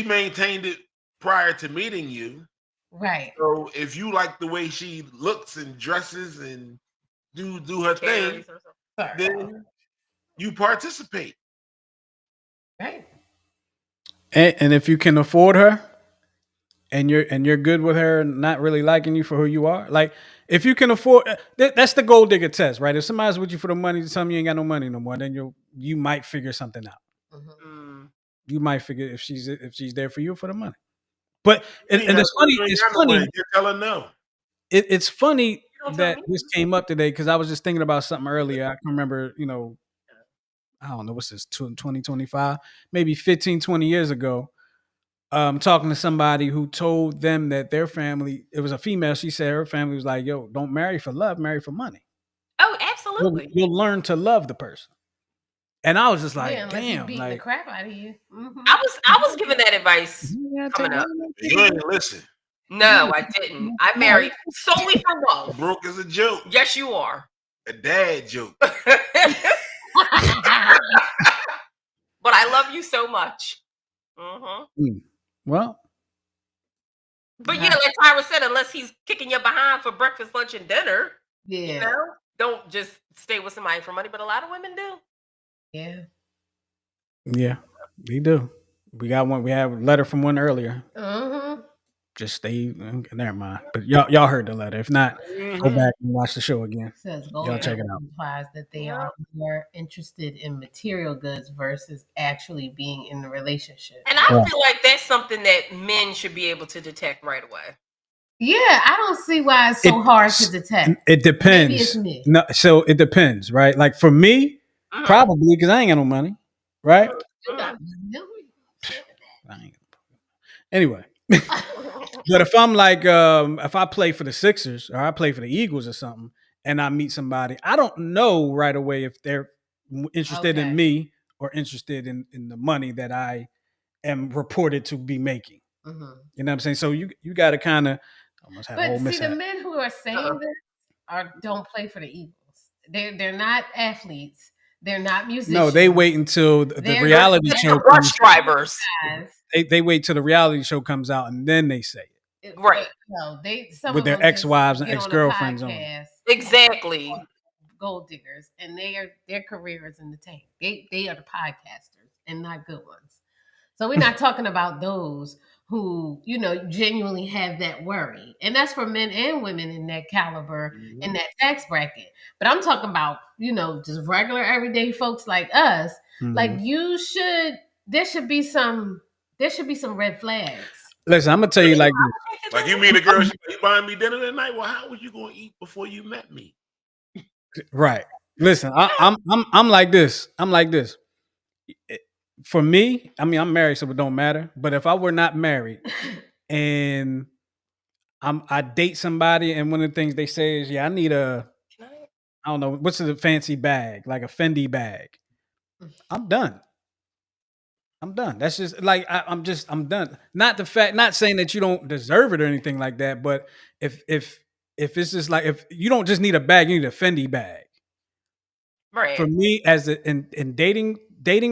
maintained it prior to meeting you. Right. So if you like the way she looks and dresses and do her thing, then you participate. Right. And if you can afford her, and you're good with her, not really liking you for who you are, like if you can afford, that's the gold digger test, right? If somebody's with you for the money, tell them you ain't got no money no more, then you might figure something out. Mm-hmm. you might figure if she's there for you or for the money. But and You ain't it's got funny. you ain't It's got no funny. money. Just tell her no. It's funny You don't tell that me. this came up today because I was just thinking about something earlier. I can remember, I don't know what's this 2025, maybe 15, 20 years ago. Talking to somebody who told them that their family, it was a female. She said her family was like, "Yo, don't marry for love, marry for money. Oh, You'll, absolutely. you'll learn to love the person." And I was just Yeah, like, unless he "Damn, beating the like crap out of you. Mm-hmm. I was given that advice you gotta take coming up. You ain't listen. No, I didn't. I married solely for love. Broke is a joke. Yes, you are. A dad joke. But I love you so much. Well, But yeah, like Tyra said, unless he's kicking you behind for breakfast, lunch, and dinner, Yeah. don't just stay with somebody for money. But a lot of women do. Yeah. yeah, we do. We got one. We have a letter from one earlier. Mm-hmm. Just stay. Never mind. But y'all heard the letter. If not, go back and watch the show again. Says Y'all gold check it out. implies that they are more interested in material goods versus actually being in the relationship. And I feel like that's something that men should be able to detect right away. Yeah, I don't see why it's so hard to detect. It depends. Maybe it's me. No, so it depends, right? Like for me, probably because I ain't got no money, right? Anyway, but if I'm like, if I play for the Sixers or I play for the Eagles or something, and I meet somebody, I don't know right away if they're interested in me or interested in the money that I am reported to be making. You know what I'm saying? So you got to kind of almost have a whole mishap. The men who are saying this don't play for the Eagles. They're not athletes. They're not musicians. No, they wait until the reality show rush drivers. They wait till the reality show comes out and then they say it. Right. No, with their ex-wives and ex-girlfriends on. Exactly. Gold diggers, and their career is in the tank. They are the podcasters and not good ones. So we're not talking about those who, genuinely have that worry. And that's for men and women in that caliber, in that tax bracket. But I'm talking about, just regular everyday folks like us. Like there should be some red flags. Listen, I'm gonna tell you like this. Like you meet a girl, you buying me dinner tonight? Well, how was you gonna eat before you met me? Right. Listen, I'm like this. I'm like this. For me, I mean, I'm married, so it don't matter. But if I were not married and I date somebody, and one of the things they say is, "Yeah, I need I don't know, what's the fancy bag, like a Fendi bag." I'm done. I'm done. That's just like I'm done. Not saying that you don't deserve it or anything like that, but if it's just like if you don't just need a bag, you need a Fendi bag. Right. For me, as in dating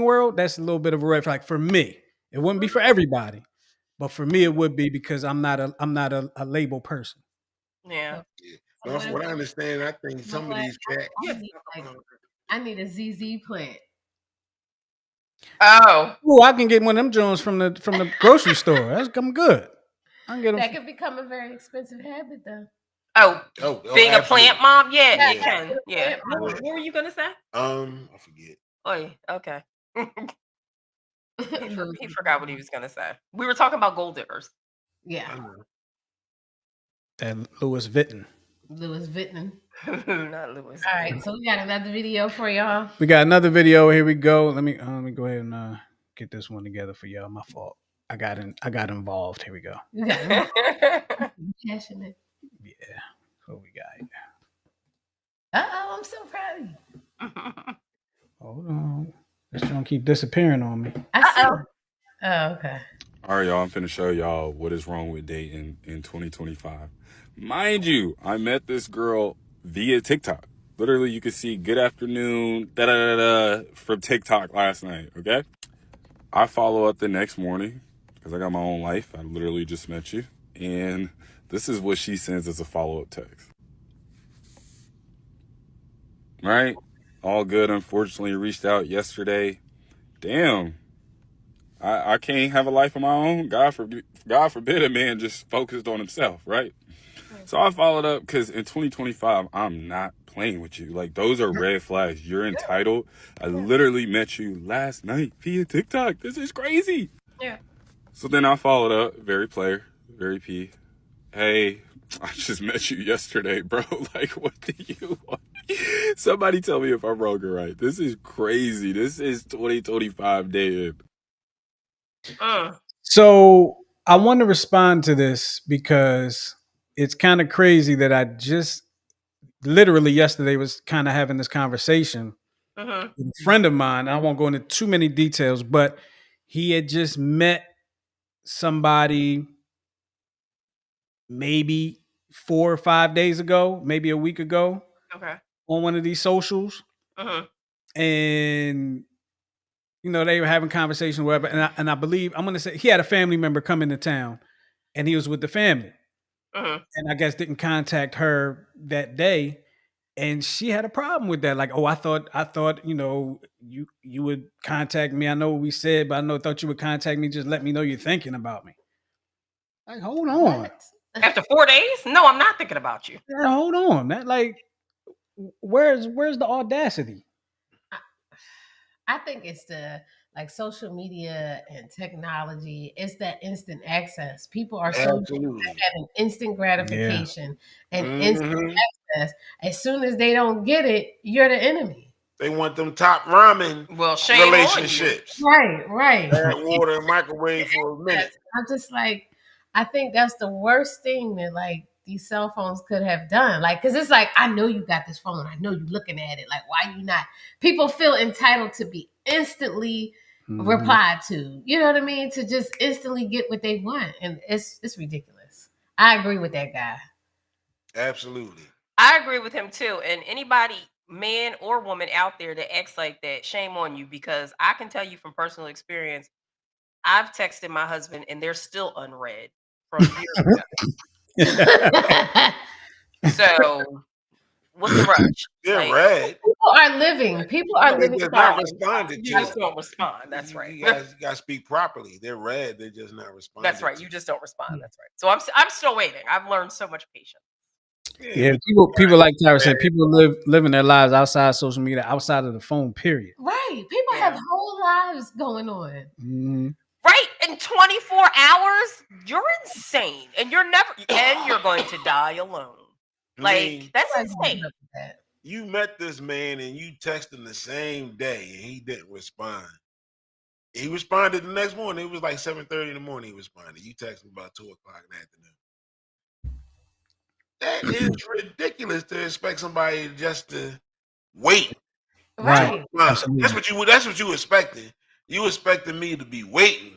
world, that's a little bit of a red flag for me. It wouldn't be for everybody, but for me, it would be because I'm not a label person. Yeah. No, from what I understand, I think some of these cats. I need a ZZ plant. Oh, I can get one of them Jones from the grocery store. I'm good. I can get them. That could become a very expensive habit, though. Oh, being absolutely. a plant mom, yeah, it can. Yeah. What were you gonna say? I forget. Oh, okay. He forgot what he was gonna say. We were talking about gold diggers. Yeah. And Louis Vuitton. Not Louis. All right, so we got another video for y'all. We got another video. Here we go. Let me go ahead and get this one together for y'all. My fault. I got involved. Here we go. Passionate. Yeah. What we got here? I'm so proud of you. Hold on. It's gonna keep disappearing on me. Oh, okay. All right, y'all. I'm finna show y'all what is wrong with dating in 2025. Mind you, I met this girl via TikTok. Literally, you could see "Good afternoon" from TikTok last night. Okay. I follow up the next morning because I got my own life. I literally just met you, and this is what she sends as a follow-up text. Right? All good. Unfortunately, reached out yesterday. Damn. I can't have a life of my own. God forbid a man just focused on himself, right? So I followed up because in 2025, I'm not playing with you. Like, those are red flags. You're entitled. I literally met you last night via TikTok. This is crazy. Yeah. So then I followed up, very player, very P. Hey, I just met you yesterday, bro. Like, what do you want? Somebody tell me if I'm wrong or right. This is crazy. This is 2025 dead. So I want to respond to this because it's kind of crazy that I just literally yesterday was kind of having this conversation with a friend of mine. I won't go into too many details, but he had just met somebody maybe 4 or 5 days ago, maybe a week ago, Okay. on one of these socials. And they were having conversation, whatever. And I believe I'm gonna say he had a family member come into town, and he was with the family, and I guess didn't contact her that day, and she had a problem with that. Like, oh, I thought you would contact me. I know what we said, but thought you would contact me. Just let me know you're thinking about me. Like, hold on, What? After 4 days? No, I'm not thinking about you. yeah, hold on. That like, where's the audacity? I think it's the like social media and technology. It's that instant access. People are so used to Absolutely. having instant gratification and instant Mhm. access. As soon as they don't get it, you're the enemy. They want them top ramen Well, shame on you. relationships. Right. Add water and microwave for a minute. I'm just like, I think that's the worst thing that like these cell phones could have done. Like, cause it's like, I know you got this phone. I know you looking at it. Like, why you not? People feel entitled to be instantly replied to. You know what I mean? To just instantly get what they want. And it's ridiculous. I agree with that guy. Absolutely. I agree with him too. And anybody, man or woman out there that acts like that, shame on you, because I can tell you from personal experience, I've texted my husband and they're still unread from years ago. So what's the rush? They're Like, red. People are living. People are They living. just not sorry, responded you to. just don't respond. That's You, right. you guys you gotta speak properly. They're red. They're just not responding. That's right. to. You just don't respond. That's right. So I'm still waiting. I've learned so much patience. Yeah, people like Tyra said, people living their lives outside social media, outside of the phone. Period. Right. People have whole lives going on. Right, in 24 hours, you're insane, and you're going to die alone. Like, that's insane. You met this man and you text him the same day and he didn't respond. He responded the next morning. It was like 7:30 in the morning. He responded. You texted him about 2 o'clock in the afternoon. That is ridiculous to expect somebody just to wait. Right. That's what you expected. You expected me to be waiting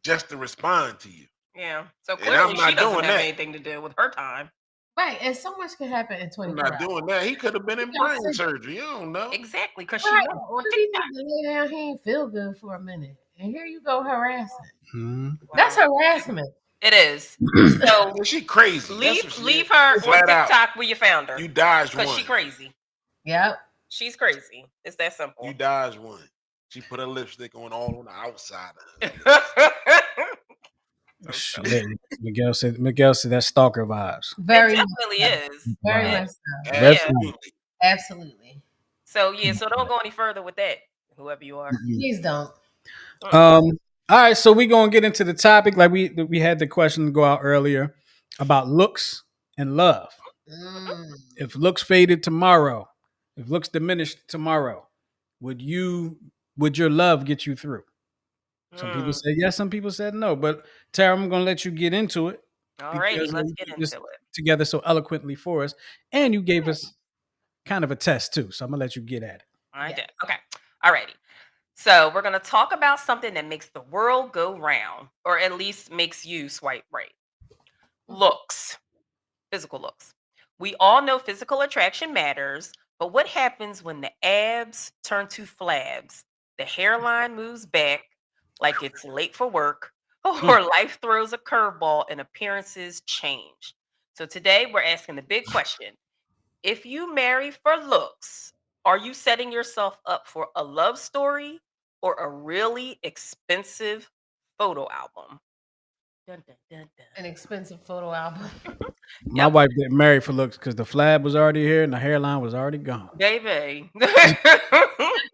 just to respond to you. Yeah. So And clearly I'm not she doesn't doing have that. anything to do with her time. Right. And so much can happen in I'm 24 not hours. doing that. He could have been in brain surgery. You don't know. Exactly, because she Right. went on Maybe he TikTok. need to lay down. He ain't feel good for a minute. And here you go harassing. Wow. That's harassment. It is. So she crazy. leave her on TikTok where you found her. You dodged one. Because she crazy. Yep. She's crazy. It's that simple. You dodged one. She put her lipstick on all on the outside of her. Miguel said that's stalker vibes. Very it definitely is. Very Wow. much so. Absolutely. Absolutely. So so don't go any further with that, whoever you are. Please don't. All right, so we're gonna get into the topic. Like we had the question go out earlier about looks and love. If looks faded tomorrow, if looks diminished tomorrow, would your love get you through? Some people said yes, some people said no. But Tara, I'm gonna let you get into it. Alrighty, let's You get put this into it. together so eloquently for us, and you gave us kind of a test too. So I'm gonna let you get at it. I did. Okay. Alrighty. So we're gonna talk about something that makes the world go round, or at least makes you swipe right. Looks. Physical looks. We all know physical attraction matters, but what happens when the abs turn to flabs? The hairline moves back like it's late for work, or life throws a curveball and appearances change. So today we're asking the big question. If you marry for looks, are you setting yourself up for a love story or a really expensive photo album? Dun, dun, dun, dun. An expensive photo album. My Yep, wife didn't marry for looks because the flab was already here and the hairline was already gone. baby.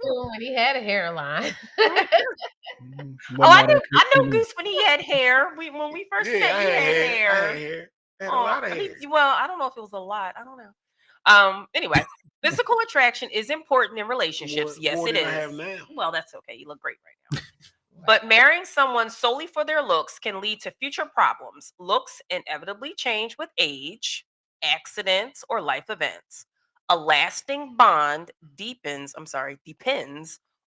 When he had a hairline. Wasn't all that I know crazy. Goose when he had hair. When we first Yeah, met, I you had had hair. I had hair. hair. I had a Oh, lot of hair. well, I don't know if it was a lot. I don't know. Anyway, physical attraction is important in relationships. Yes, More it than I have is. now. Well, that's okay. You look great right now. But marrying someone solely for their looks can lead to future problems. Looks inevitably change with age, accidents, or life events. A lasting bond depends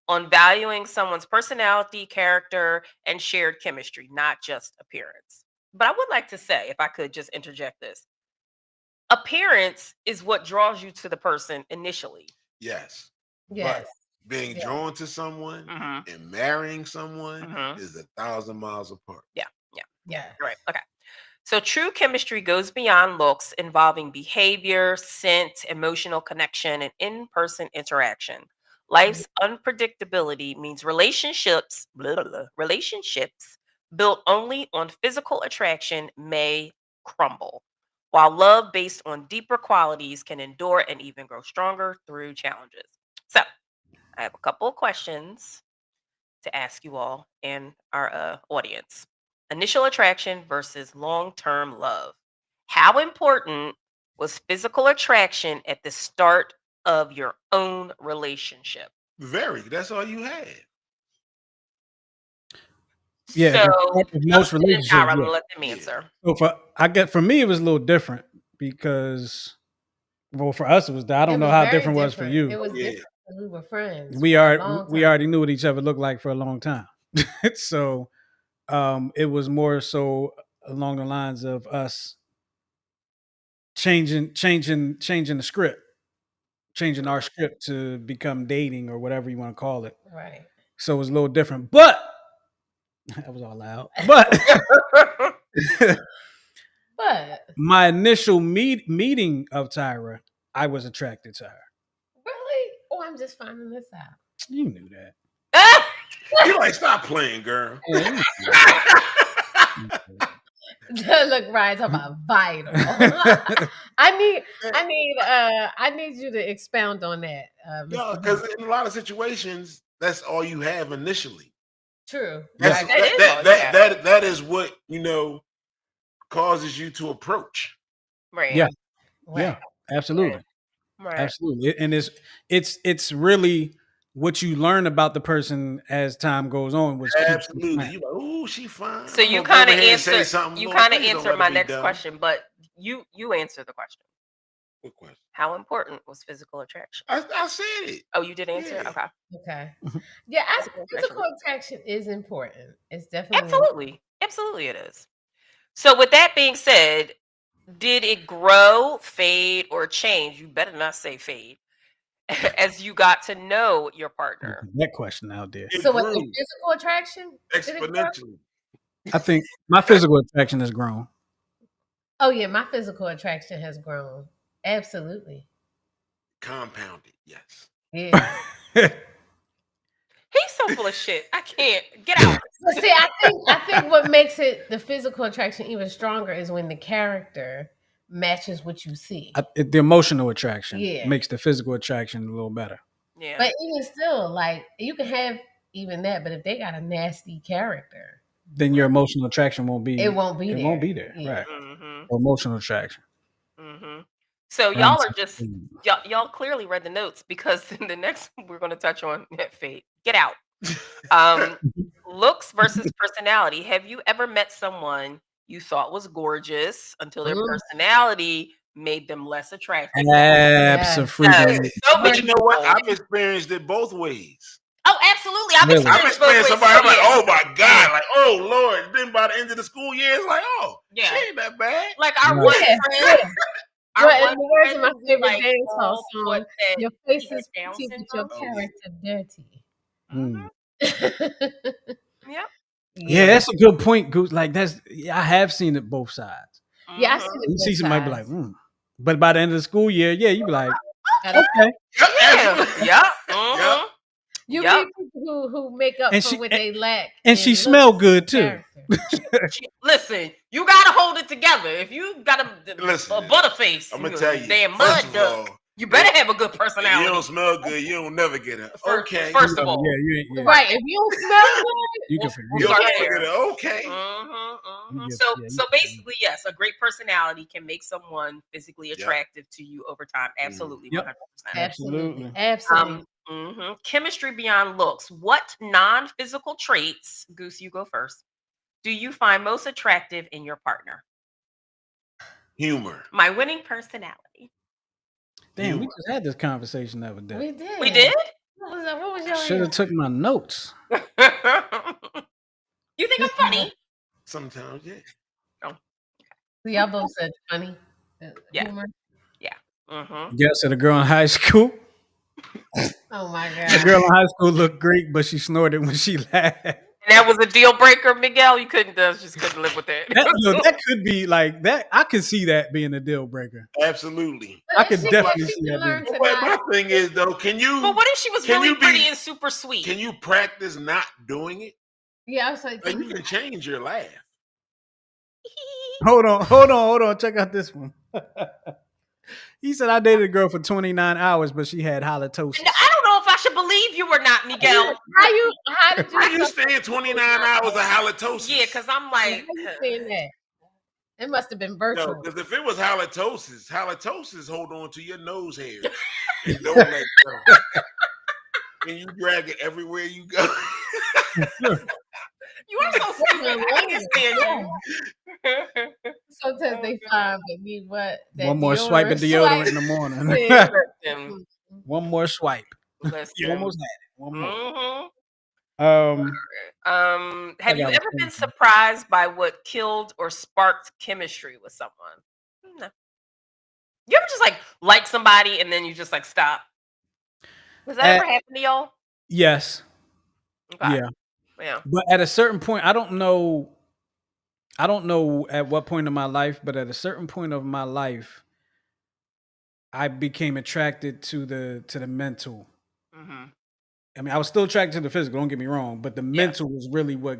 on valuing someone's personality, character, and shared chemistry, not just appearance. But I would like to say, if I could just interject this, appearance is what draws you to the person initially. Yes. Yes. But being Yeah. drawn to someone Hmm. and marrying someone Hmm. is 1,000 miles apart. Yeah. Yeah. Right. Okay. So true chemistry goes beyond looks, involving behavior, scent, emotional connection, and in-person interaction. Life's unpredictability means relationships built only on physical attraction may crumble, while love based on deeper qualities can endure and even grow stronger through challenges. So, I have a couple of questions to ask you all and our audience. Initial attraction versus long term love. How important was physical attraction at the start of your own relationship? Very. That's all you had. Yeah, at So, the start of most Justin and relationships, Tyra, I'm yeah. gonna let them Yeah. answer. So for me, it was a little different because, well, for us it was. I It don't know was how very different it was for different. It you. was Yeah. different because we were friends We for a are long we time. already knew what each other looked like for a long time. So it was more so along the lines of us changing the script, changing our script to become dating or whatever you want to call it. Right. So it was a little different, but that was all loud. But But my initial meeting of Tyra, I was attracted to her. really, oh, I'm just finding this out. You knew that. You like, stop playing, girl. Yeah, you knew Look, Ryan, talk about vital. that. I need you to expound on that, Yeah, Mr. because in a lot of situations, that's all you have initially. True. Yeah. That is all you have. That is what causes you to approach. Right. Yeah, Right. yeah, absolutely. Right. Absolutely. And it's really what you learn about the person as time goes on, which keeps you Absolutely. flat. You like, oh, she fine. So I'm you gonna go kind over of here and say answered. something. You Lord, kind of please don't answered let my it be next done. question, but you answered the question. What question? How important was physical attraction? I said it. Oh, you did answer. Yeah. Okay. Okay. Mhm. Yeah, Physical attraction. physical attraction is important. It's definitely Absolutely, it is. So, with that being said, did it grow, fade, or change? You better not say fade. As you got to know your partner. That question out there. It So what the grew physical attraction? Did it grow? exponentially, I think my physical attraction has grown. Oh yeah, my physical attraction has grown. Absolutely. compounded. Yes. Yeah. He's so full of shit. I can't get out. But see, I think what makes it the physical attraction even stronger is when the character matches what you see. The emotional attraction Yeah. makes the physical attraction a little better. Yeah. But even still, like you can have even that, but if they got a nasty character, Then your emotional attraction won't be. it won't be It there. won't be there. Yeah. Right. Mm-hmm. Emotional attraction. Mm-hmm. So Right. y'all are just y'all clearly read the notes because in the next we're going to touch on fate. Get out. Looks versus personality. Have you ever met someone you thought was gorgeous until their Mm. personality made them less attractive? Absolutely. So But many you know what? people. I've experienced it both ways. Oh, absolutely. I've Really? I've experienced both experienced ways. somebody. I'm like, Yeah. oh my god, like, oh Lord. Then by the end of the school year, it's like, oh, Yeah. she ain't that bad. Like our Right. one Yeah, friend. yeah. Our Well, one in the words friend of my who we, favorite like, dance hall all song, thought that your he face had is Down pretty, but your syndrome. Oh yeah. character dirty. Mm. Yep. Yeah, that's a good point, Goose. Like I have seen it both sides. Yeah, I Mhm. see the You see both somebody be like, sides. but by the end of the school year, yeah, you be like, I don't- okay. Yep, Yeah. absolutely. Yep. Yep. You Yep. meet people who make up And for she what they lack, and she in smell looks good and too. character. Listen, you gotta hold it together. If you got a Listen, butterface, I'm gonna tell you. damn First mud of duck, all, you better have a good if personality. you don't smell good, you don't never get her. Okay. First of all, Right. If you don't smell good, You can we'll You'll start never there. get her. Okay. So basically, yes, a great personality can make someone physically attractive to you over time. Absolutely, 100%. absolutely. Chemistry beyond looks. What non-physical traits, Goose, you go first, do you find most attractive in your partner? Humor. My winning personality. Damn, we just had this conversation the other day. We did. We did? What was your Should have took my notes. You think I'm funny? Sometimes, yeah. Oh. So y'all both said funny. Yeah. Humor. Yeah. Yes, and the girl in high school. Oh my god. The girl in high school looked great, but she snorted when she laughed. And that was a deal breaker, Miguel. You just couldn't live with it. That could be like that. I could see that being a deal breaker. Absolutely. I could definitely see that. But my thing is though, can you? But what if she was really pretty and super sweet? Can you practice not doing it? Yeah, I was like, you can change your laugh. Hold on. Check out this one. He said I dated a girl for 29 hours, but she had halitosis. I don't know if I should believe you or not, Miguel. How did you? How you stand 29 hours of halitosis? Yeah, because I'm like, how you saying that? It must have been virtual. No, because if it was halitosis hold on to your nose hairs and don't let go. And you drag it everywhere you go. You are so stupid. I can't stand you. Sometimes they find but need what? One more swipe of deodorant in the morning. One more swipe. You almost had it. One more. Have you ever been surprised by what killed or sparked chemistry with someone? No. You ever just like somebody and then you just stop? Does that ever happen to y'all? Yes. Okay. Yeah. But at a certain point, I don't know at what point in my life, but at a certain point of my life, I became attracted to the mental. I mean, I was still attracted to the physical, don't get me wrong, but the mental was really what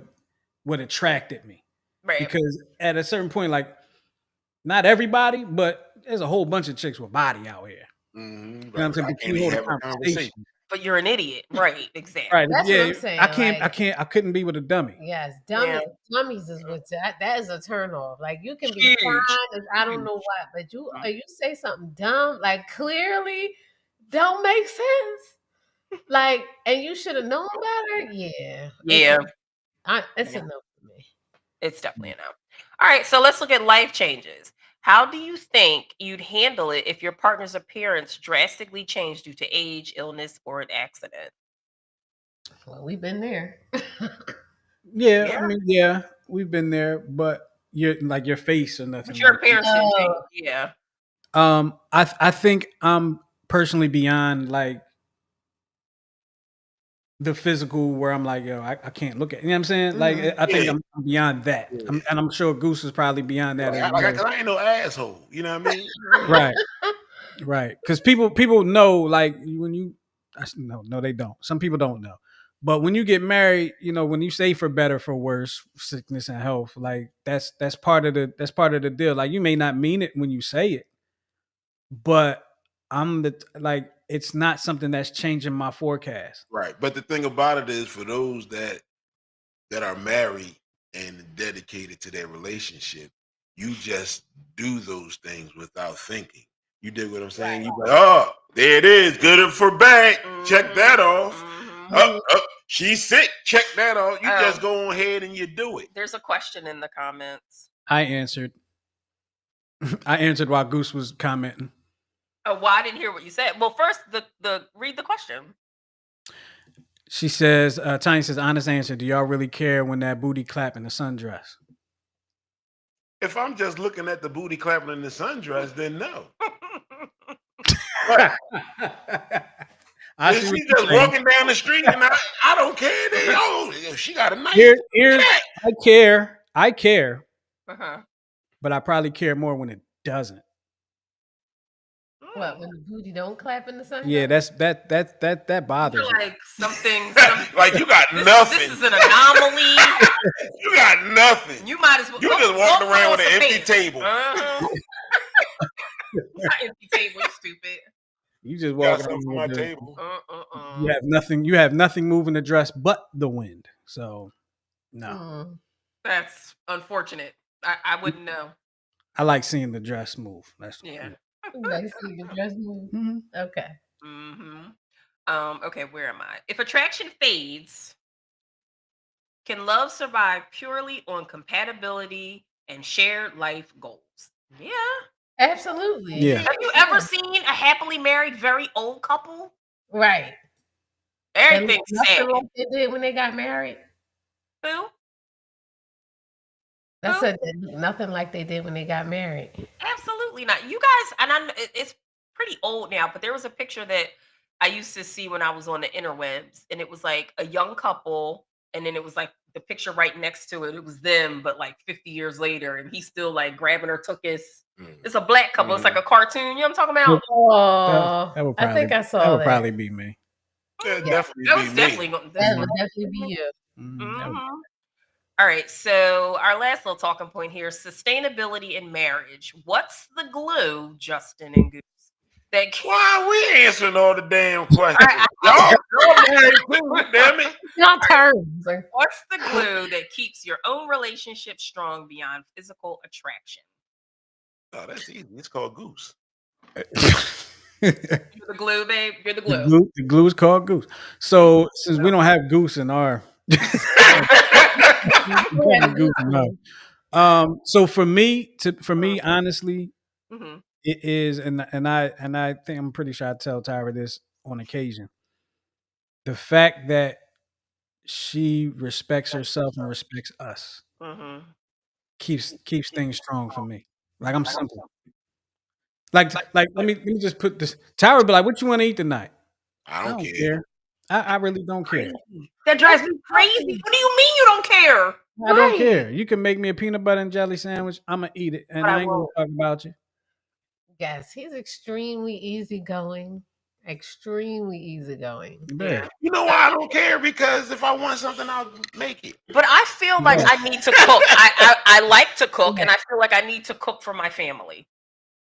attracted me. Right. Because at a certain point, not everybody, but there's a whole bunch of chicks with body out here. You know what I'm saying? Can't even have a conversation. But you're an idiot, right? Exactly. Right. That's what I'm saying. I couldn't be with a dummy. Yes, dummies is what that is a turn off. Like you can be fine, I don't know what, but you say something dumb, clearly don't make sense. And you should have known better. Yeah. It's a no for me. It's definitely a no. All right, so let's look at life changes. How do you think you'd handle it if your partner's appearance drastically changed due to age, illness, or an accident? Well, we've been there. I mean, we've been there, but your face or nothing. But your appearance didn't change. Yeah. I think I'm personally beyond the physical where I'm I can't look at. You know what I'm saying? I think I'm beyond that. And I'm sure Goose is probably beyond that. I ain't no asshole. You know what I mean? Right. Because people know when you no they don't. Some people don't know. But when you get married, when you say for better, for worse, sickness and health, that's part of the deal. You may not mean it when you say it, but it's not something that's changing my forecast. Right. But the thing about it is, for those that are married and dedicated to their relationship, you just do those things without thinking. You dig what I'm saying? You like, oh, there it is, good for bad. Check that off. She's sick. Check that off. You just go ahead and you do it. There's a question in the comments. I answered while Goose was commenting. Oh, well, I didn't hear what you said. Well, first, read the question. She says, Tanya says, honest answer. Do y'all really care when that booty clap in the sundress? If I'm just looking at the booty clapping in the sundress, then no. If she's just walking down the street and I don't care. She got a nice I care. But I probably care more when it doesn't. What, when the booty don't clap in the sun? Yeah, that bothers me. Something like you got nothing. This is an anomaly. You got nothing. You might as well. You just walked around with an empty table. Empty table, you stupid. You just Got walk something for my table. You have nothing. You have nothing moving the dress but the wind. So no. That's unfortunate. I wouldn't know. I like seeing the dress move. That's You like seeing the dress move. Mm-hmm. Okay. Okay, where am I? If attraction fades, can love survive purely on compatibility and shared life goals? Yeah. Absolutely. Yeah. Have you ever seen a happily married, very old couple? Right. Everything's sad. Like they did when they got married. Who? That's nothing like they did when they got married. Absolutely not. You guys, and it's pretty old now, but there was a picture that I used to see when I was on the interwebs, and it was like a young couple, and then it was like the picture right next to it. It was them, but like 50 years later, and he's still like grabbing her tuchus. It's a black couple. It's like a cartoon. You know what I'm talking about? Oh, that would probably, I think I saw that. Would that. probably be me. That that would definitely be you. All right, so our last little talking point here: sustainability in marriage. What's the glue, Justin and Goose? Why are we answering all the damn questions? Y'all married too, damn it. Y'all turns. What's the glue that keeps your own relationship strong beyond physical attraction? Oh, that's easy. It's called Goose. You're the glue, babe. You're the glue. The glue is called Goose. So since we don't have Goose in our so for me, honestly, it is, and I think I'm pretty sure I tell Tyra this on occasion. The fact that she respects herself and respects us keeps things strong for me. Like I'm simple. Like let me just put this. Tyra be like, "What you want to eat tonight?" I don't care. I really don't care. That drives me crazy. What do you mean you don't care? I don't care. You can make me a peanut butter and jelly sandwich. I'm gonna eat it, and I ain't gonna talk about you. Yes, he's extremely easygoing. Extremely easygoing. Yeah. You know why I don't care? Because if I want something, I'll make it. But I feel like I need to cook. I like to cook, and I feel like I need to cook for my family.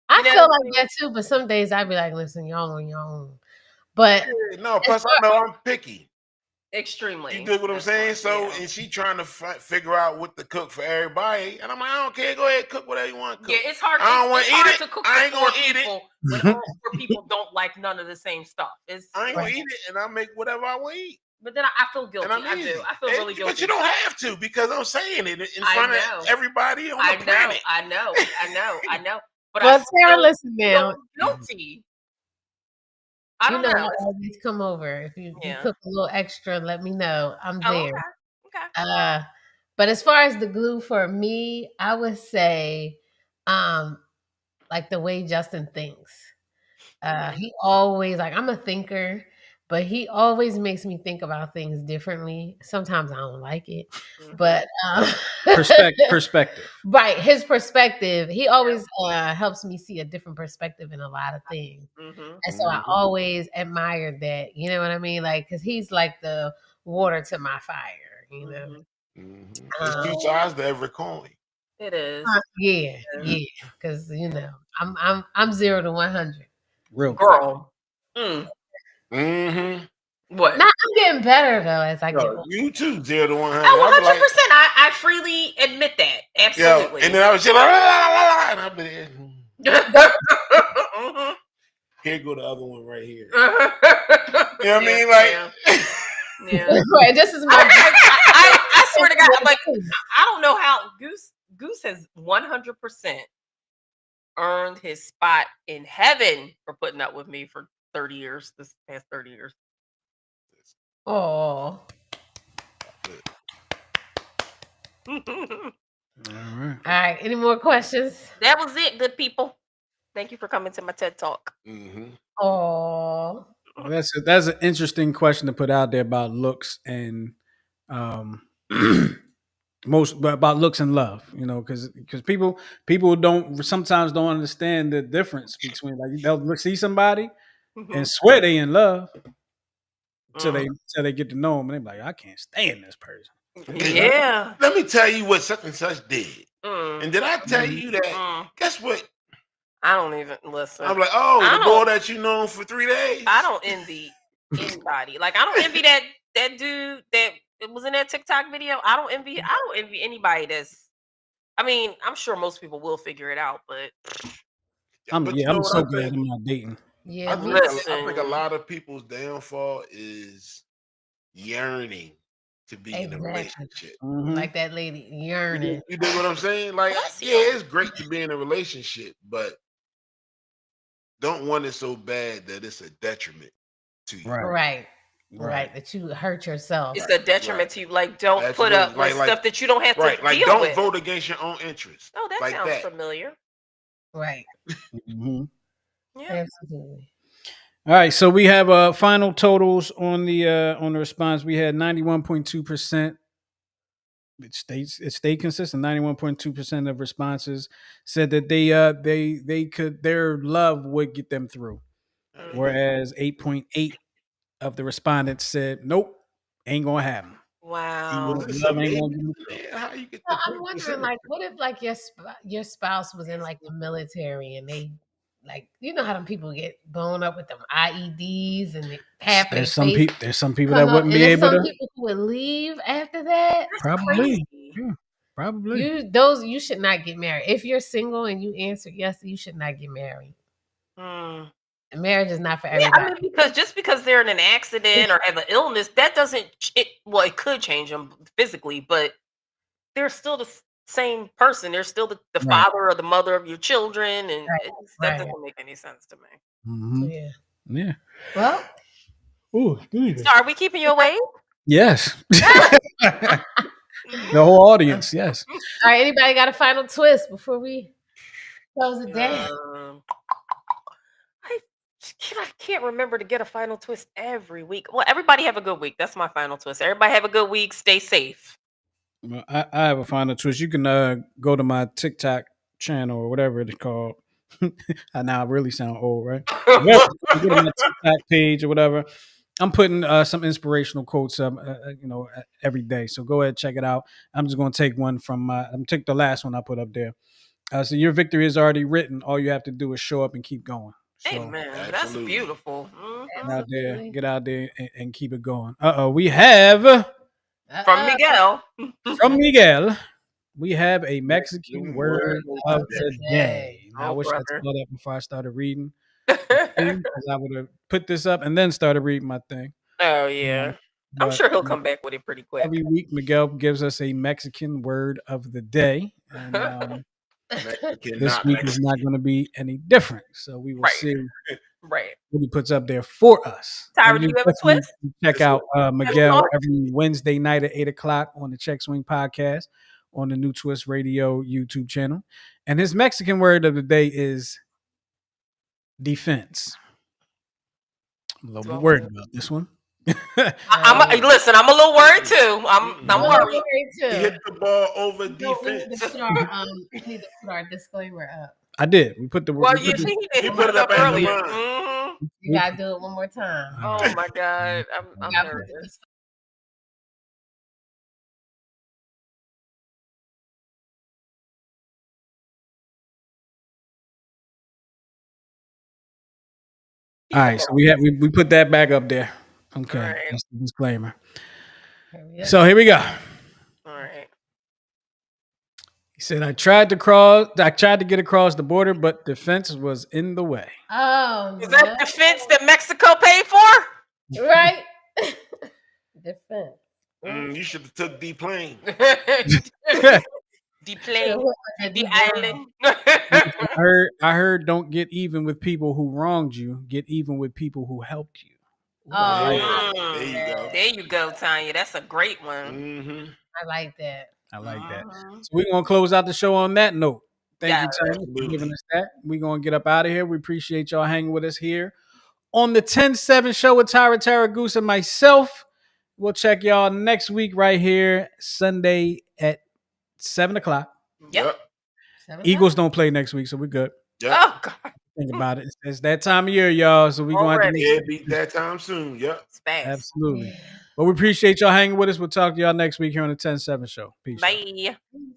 I feel like that too, but some days I'd be like, listen, y'all on your own. But no, plus I know I'm picky. Extremely. You dig what I'm saying? So, and she trying to figure out what to cook for everybody, and I'm like, I don't care. Go ahead, cook whatever you want to cook. Yeah, it's hard. I don't want to eat it. To cook I ain't gonna eat it. When all four people don't like none of the same stuff. I ain't gonna eat it, and I make whatever I want to eat. But then I feel guilty. I do. I feel really guilty. But you don't have to, because I'm saying it in front of everybody on the planet. I know. But Sarah, listen now. Guilty. I don't know. I always come over. If you cook a little extra, let me know. I'm there. Okay. But as far as the glue for me, I would say, like the way Justin thinks. He always I'm a thinker, but he always makes me think about things differently. Sometimes I don't like it, but perspective. Right, his perspective. He always helps me see a different perspective in a lot of things, and so I always admired that. You know what I mean? Like, because he's like the water to my fire. You know, there's two sides to every coin. It is. Yeah. Because I'm 0 to 100. Real girl. What? I'm getting better though as I get older. You too, 0 to 100. 100%. I freely admit that. Absolutely. And then I was just like, and I've been here go the other one right here. You know what I mean? Like, right, this is my. I swear to God, like, I don't know how Goose has 100% earned his spot in heaven for putting up with me for 30 years. This past 30 years. Oh. All right. Any more questions? That was it, good people. Thank you for coming to my TED Talk. Oh. Well, that's an interesting question to put out there about looks and about looks and love. You know, because people sometimes don't understand the difference between, like, they'll see somebody and swear they in love till they get to know them, and they're like, I can't stand this person. Yeah. Let me tell you what such and such did. Mm. And did I tell Mhm. you that? Mm. Guess what? I don't even listen. I'm like, oh, I the don't. girl that you known for 3 days. I don't envy anybody. Like I don't envy that dude that was in that TikTok video. I don't envy anybody that's. I mean, I'm sure most people will figure it out, but But you know I'm what so I glad think? I'm not dating. Yeah, I me think too. I think a listen. lot of people's downfall is yearning to be in a Exactly. relationship. Mhm. Like that lady yearning. You dig what I'm saying? Like, Bless yeah, you. it's great to be in a relationship, but don't want it so bad that it's a detriment to you. Right. Right. Right. Right. That you hurt yourself. It's Right, a detriment right. to you. Like, don't put Absolutely. up with Like, stuff that you don't have to right. Like, deal don't with. vote against your own interest. Oh, that Like sounds that. familiar. Right. Mhm. Yeah. Absolutely. All right, so we have final totals on the response. We had 91.2%. It stayed consistent. 91.2% of responses said that they could their love would get them through. Mhm. Whereas 8.8 of the respondents said nope, ain't gonna happen. Wow. Love Listen, ain't maybe, gonna get them through. man, how you get So the I'm wondering, 30%? like, what if like your spouse was in like the military and they like how them people get blown up with them IEDs and half of their face There's some people that come up, wouldn't and be there's able some to. people who would leave after that. That's Probably. crazy. Yeah, probably. You should not get married if you're single and you answered yes. You should not get married. Mm. Marriage is not for Yeah, I everybody. mean, because they're in an accident or have an illness, that doesn't. Well, it could change them physically, but they're still the same person. They're still the Right. father or the mother of your children, and Right, that right. doesn't make any sense to me. Hmm. Yeah. Yeah. Well, Ooh, excuse me. So, are we keeping you awake? Yes. The whole audience. Yes. all right. Anybody got a final twist before we close it down? Um, I can't remember to get a final twist every week. Well, everybody have a good week. That's my final twist. Everybody have a good week. Stay safe. Well, I have a final twist. You can go to my TikTok channel or whatever it's called. I now really sound old, right? Whatever. You go to my TikTok page or whatever. I'm putting some inspirational quotes up, every day. So go ahead, check it out. I'm just going to take one from I'm take the last one I put up there. So your victory is already written. All you have to do is show up and keep going. So Amen. That's Absolutely. beautiful. Absolutely. get out there and keep it going. We have From Uh-uh. Miguel. from Miguel. We have a Mexican Mexican word word of of the the day. day. Now, I Oh, wish I brother. saw that before I started reading the thing, because I would have put this up and then started reading my thing. Oh, Um, yeah. I'm but sure he'll come back with it pretty quick. every week, Miguel gives us a Mexican word of the day, and Mexican, this not week is not Mexican. going to be any different. So we will Right. see Right. what he puts up there for us. Tyra, And do you you have a definitely twist? check This one. out Have a Miguel thought? every Wednesday night at 8 o'clock on the Check Swing podcast on the New Twist Radio YouTube channel. And his Mexican word of the day is defense. I'm a little bit Well, worried about this one. listen, I'm a little worried too. I'm I'm a Mm-mm. little worried. worried He too. hit the ball over We need to defense. put our disclaimer up. I did. We put Well, we you put this. see, he did. He He put put it it up up after earlier. mine. You gotta do it one more time. All Oh right. my God, You I'm gotta put the nervous. All right, so we put that back up there. All Okay, right, that's the disclaimer. Hurry up. So here we go. all right. He said, I tried to get across the border, but defense was in the way. Oh Is no! that defense that Mexico paid for? Right? Defense. You should have took D plane. The Should've plane, went with the that D Brown. island. I heard don't get even with people who wronged you, get even with people who helped you. Ooh, I Oh, like I that. There you go. There you go, Tanya. That's a great one. Mm-hmm. like that. I like that. Mhm. So we're gonna close out the show on that note. Thank Yeah. you, Tanya, for giving Absolutely. us that. We're gonna get up out of here. We appreciate y'all hanging with us here on the 10-7 show with Tara Goose and myself. We'll check y'all next week right here, Sunday at 7 o'clock. Yep. Yep. 7 Eagles don't play next week, so we're good. Yep. Oh God. Think about it. It's that time of year, y'all. So we're gonna have to Already. make Yeah, beat that time soon. Yep. It's fast. absolutely. Yeah. But we appreciate y'all hanging with us. We'll talk to y'all next week here on the 10-7 show. Peace. Y'all. Bye.